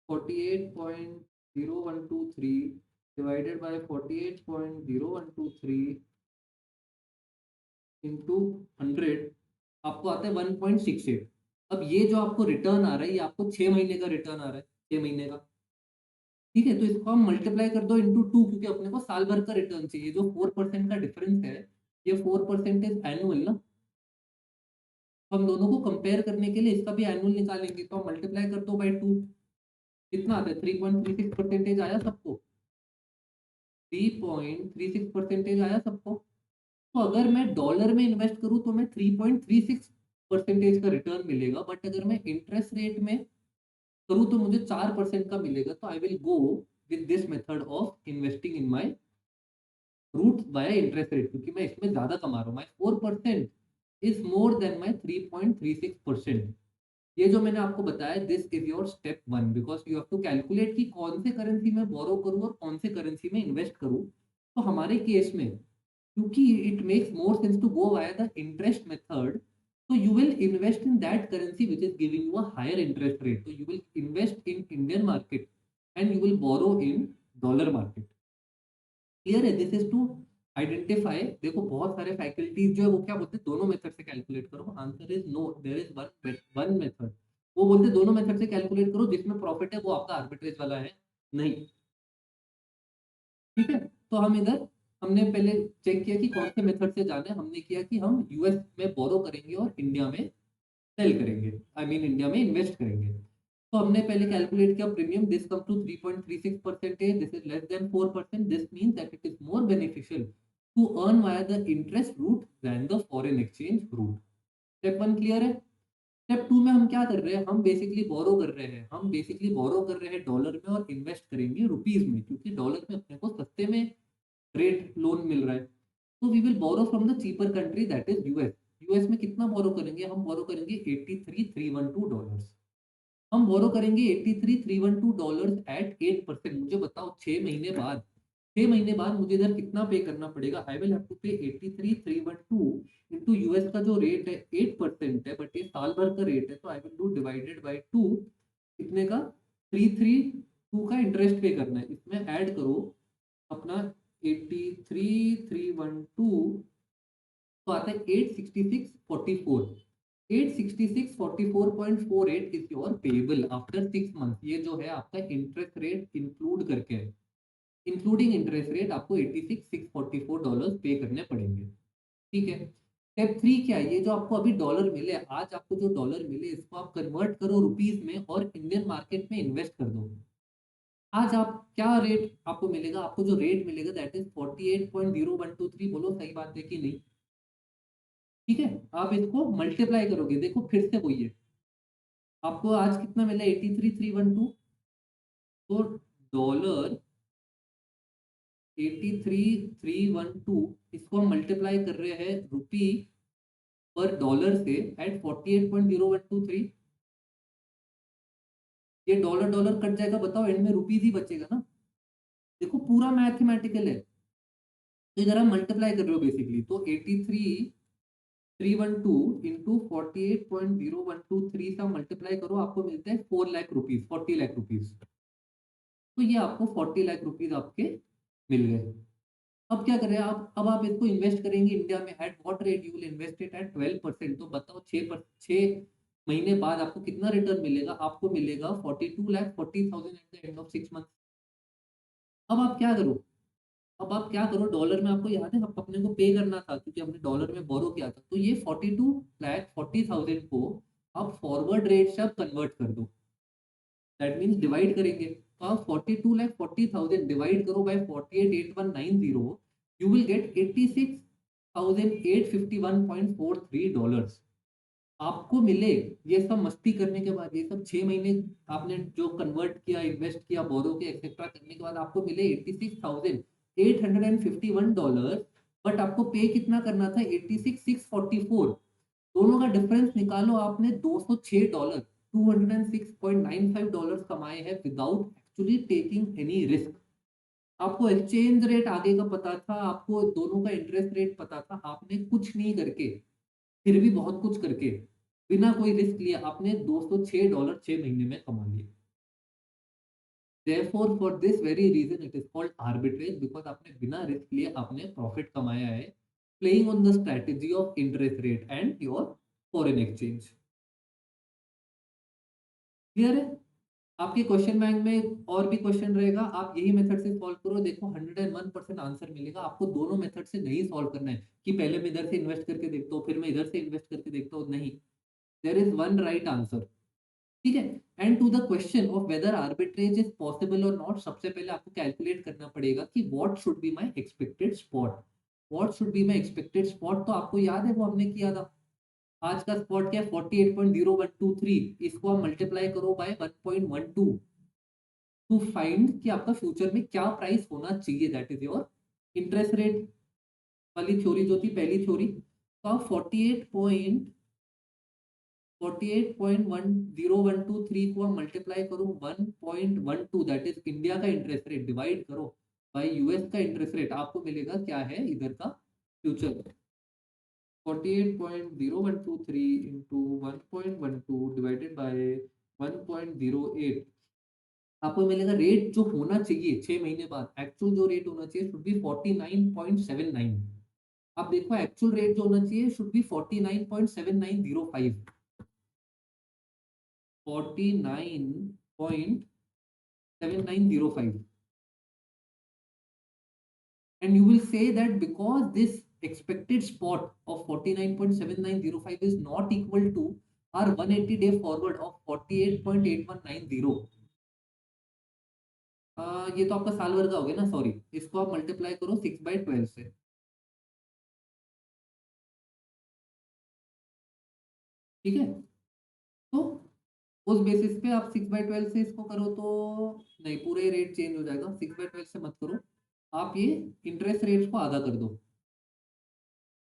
48.0123 डिवाइडेड बाय 48.0123 इंटू 100 आपको आता है 1.68। अब ये जो आपको रिटर्न आ रहा है ये आपको 6 महीने का रिटर्न आ रहा है, 6 महीने का। ठीक है, तो इसको हम मल्टीप्लाई कर दो इंटू 2, क्योंकि अपने को साल भर का रिटर्न चाहिए। जो 4% का डिफरेंस है, ये 4% एनुअल ना। हम दोनों को कंपेयर करने के लिए इसका भी एनुअल निकालेंगे, तो हम मल्टीप्लाई कर दो बाय 2। कितना आता है? 3.36% आया सबको। 3.36% आया सबको। तो अगर मैं डॉलर में इन्वेस्ट करूँ तो मैं 3.36% का रिटर्न मिलेगा, बट अगर मैं इंटरेस्ट रेट में करूँ तो मुझे 4% का मिलेगा। तो I will go with this method of investing in my route by interest rate, क्योंकि मैं इसमें ज्यादा कमा रहा हूँ। My 4% is more than my 3.36%। ये जो मैंने आपको बताया, this is your step 1, because you have to calculate कि कौन से करेंसी में बोरो करूँ और कौन से करेंसी में इन्वेस्ट करूँ। तो हमारे केस में, क्योंकि it makes more sense to go via the interest method, so you will invest in that currency which is giving you a higher interest rate. So you will invest in Indian market and you will borrow in dollar market. Clear है? This is to identify. देखो बहुत सारे faculties जो है वो क्या बोलते हैं, दोनों मेथड से कैलकुलेट करो। Answer is no, there is one method. वो बोलते हैं दोनों मेथड से कैलकुलेट करो, जिसमें प्रॉफिट है वो आपका आर्बिट्रेज वाला है नहीं। ठीक है, तो हम इधर हमने पहले चेक किया कि कौन से मेथड से जाना है। हमने किया कि हम यूएस में बोरो करेंगे और इंडिया में सेल करेंगे, आई मीन इंडिया में इन्वेस्ट करेंगे। तो हमने पहले कैलकुलेट किया premium, this come to 3.36%, this is less than 4%। This means that it is more beneficial to earn via the interest route than the foreign exchange route. Step 1 clear है। Step 2 में हम क्या कर रहे हैं, हम बेसिकली बोरो कर रहे हैं। हम बेसिकली बोरो कर रहे हैं डॉलर में और इन्वेस्ट करेंगे रुपीज में, क्योंकि डॉलर में अपने को सस्ते में रेट लोन मिल रहा है। तो we will borrow from the cheaper country that is US. US में कितना बोरो करेंगे? हम बोरो करेंगे $83,312। हम बोरो करेंगे $83,312 एट 8%। मुझे बताओ 6 महीने बाद, 6 महीने बाद मुझे इधर कितना पे करना पड़ेगा? आई विल हैव टू पे 83,312 इंटू यूएस का जो रेट है 8% है, बट ये साल भर का रेट है, तो I will do divided by 2। कितने का? 332 का इंटरेस्ट पे करना है। इसमें ऐड करो अपना 83,312, तो आता है 866.44। 866.44.48 is your payable after 6 month. ये जो है आपका इंटरेस्ट रेट इंक्लूड करके है, इंक्लूडिंग इंटरेस्ट रेट आपको $86,644 पे करने पड़ेंगे। ठीक है। स्टेप 3 क्या है? ये जो आपको अभी डॉलर मिले, आज आपको जो डॉलर मिले, इसको आप कन्वर्ट करो रुपीज में और इंडियन मार्केट में इन्वेस्ट कर दो। आज आप क्या रेट आपको मिलेगा? आपको जो रेट मिलेगा दैट इज 48.0123। बोलो सही बात है कि नहीं? ठीक है, आप इसको मल्टीप्लाई करोगे, देखो फिर से वही है। आपको आज कितना मिला? 83,312। तो डॉलर 83,312, इसको हम मल्टीप्लाई कर रहे हैं रुपी पर डॉलर से एट 48.0123। ये डॉलर डॉलर कट जाएगा, बताओ एंड में रुपीज ही बचेगा ना। देखो पूरा मैथमेटिकल है। तो इधर हम मल्टीप्लाई कर रहे हो बेसिकली, तो 83,312 इंटू 48.0123 से मल्टीप्लाई करो, आपको मिलते हैं 4 लाख रुपीज, 40 लाख रुपीज। तो ये आपको 40 लाख रुपीज आपके मिल गए। अब क्या करें आप? अब आप इसको इन्वेस्ट करेंगे इंडिया में। At what rate you will invest it? At 12%। तो बताओ 6 महीने बाद आपको कितना रिटर्न मिलेगा? आपको मिलेगा 42,40,000 at the end of 6 month. अब आप क्या करो? अब आप क्या करो? डॉलर में आपको याद है हम अपने को पे करना था, क्योंकि हमने डॉलर में बोरो किया था। तो ये 42,40,000 को आप फॉरवर्ड रेट से आप कन्वर्ट कर दो। दैट मीन्स डिवाइड करेंगे, तो आप 42,40,000 डिवाइड करो बाय 48,8190, यू विल गेट $86,851.43। आपको मिले। ये सब मस्ती करने के बाद, ये सब 6 महीने आपने जो कन्वर्ट किया, इन्वेस्ट किया, बोरो के एक्सेट्रा करने के बाद आपको मिले $86,851। बट आपको पे कितना करना था? 86,644। दोनों का डिफरेंस निकालो, आपने $206 $206.95 कमाए हैं without actually taking any risk. आपको एक्सचेंज रेट आगे का पता था, आपको दोनों का इंटरेस्ट रेट पता था, आपने कुछ नहीं करके, फिर भी बहुत कुछ करके, बिना कोई रिस्क लिए आपने $206 6 महीने में कमा लिए। Therefore, for this very reason, it is called arbitrage because आपने बिना रिस्क लिए आपने प्रॉफिट कमाया है, playing on the strategy of interest rate and your foreign exchange. Clear है? आपके क्वेश्चन बैंक में और भी क्वेश्चन रहेगा, आप यही मेथड से सॉल्व करो, देखो 101% आंसर मिलेगा। आपको दोनों मेथड से नहीं सॉल्व करना है कि पहले मैं इधर से इन्वेस्ट करके देखता हूँ, फिर मैं इधर से इन्वेस्ट करके देखता हूँ, नहीं। There is one right answer. ठीक है। And to the question of whether arbitrage is possible और नॉट, सबसे पहले आपको कैलकुलेट करना पड़ेगा कि what should be my expected spot. What should be my expected spot, तो आपको याद है वो हमने किया था। आज का स्पॉट क्या है? 48.0123, इसको आप मल्टीप्लाई करो बाय 1.12 टू फाइंड कि आपका फ्यूचर में क्या प्राइस होना चाहिए, that is your interest rate वाली थ्योरी जो थी पहली थ्योरी। तो आप 48.10123 को हम मल्टीप्लाई करो 1.12, दैट इज इंडिया का इंटरेस्ट रेट, डिवाइड करो बाय यूएस का इंटरेस्ट रेट, आपको मिलेगा क्या है इधर का फ्यूचर। 48.0123 इंटू 1.12 डिवाइडेड बाय 1.08, आपको मिलेगा रेट जो होना चाहिए 6 महीने बाद, एक्चुअल जो रेट होना चाहिए शुड बी 49.79। अब देखो एक्चुअल रेट जो होना चाहिए should be 49.7905, 49.7905, and you will say that because this expected spot of 49.7905 is not equal to our 180-day forward of 48.8190, ये तो आपका साल भर का हो गया ना, सॉरी, इसको आप मल्टीप्लाई करो 6/12 से। ठीक है। तो उस बेसिस पे आप 6/12 से इसको करो तो नहीं, पूरे रेट चेंज हो जाएगा, 6/12 से मत करो, आप ये इंटरेस्ट रेट को आधा कर दो।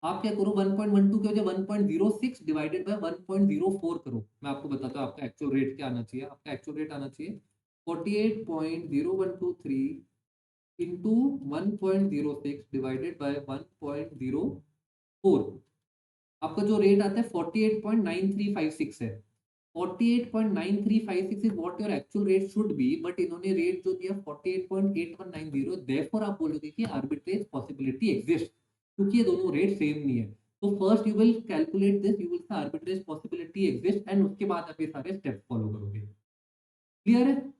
आप क्या करो, 1.12 की वजह 1.06 डिवाइडेड बाय 1.04 करो। मैं आपको बताता हूँ आपका एक्चुअल रेट क्या आना चाहिए। आपका एक्चुअल रेट आना चाहिए 48.0123 इंटू 1.06 डिवाइडेड बाय 1.04। आपका जो रेट आता है 48.9356 है। 48.9356 is what your actual rate should be, but इन्होंने रेट जो दिया 48.8190, देयरफॉर आप बोलोगे कि आर्बिट्रेज पॉसिबिलिटी एग्जिस्ट, क्योंकि ये दोनों रेट सेम नहीं है। तो first you will calculate this, you will say arbitrage possibility exist, and उसके बाद आप ये सारे स्टेप्स फॉलो करोगे। क्लियर है?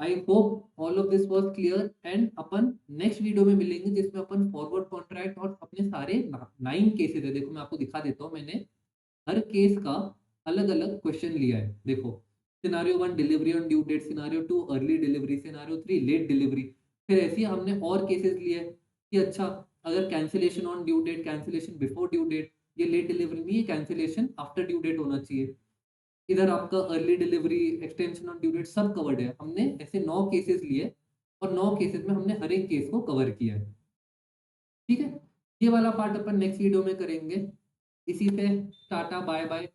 I hope all of this was clear, and upon next video में मिलेंगे जिसमें अपन फॉरवर्ड कॉन्ट्रैक्ट और अपने सारे 9 केसेस है, देखो मैं आपको दिखा देता हूँ, मैंने हर केस का अलग अलग क्वेश्चन लिया है। देखो, scenario 1 delivery on due date, scenario 2 early delivery, scenario 3 late delivery. फिर ऐसे ही हमने और केसेस लिए हैं कि अच्छा, अगर cancellation on due date, cancellation before due date, ये लेट डिलीवरी नहीं है, कैंसिलेशन आफ्टर ड्यू डेट होना चाहिए। इधर आपका early delivery, extension on due date सब कवर्ड है। हमने ऐसे 9 केसेस लिए और 9 केसेस में हमने हर एक केस को कवर किया है। ठीक है। ये वाला पार्ट अपन नेक्स्ट वीडियो में करेंगे। इसी से टाटा बाय बाय।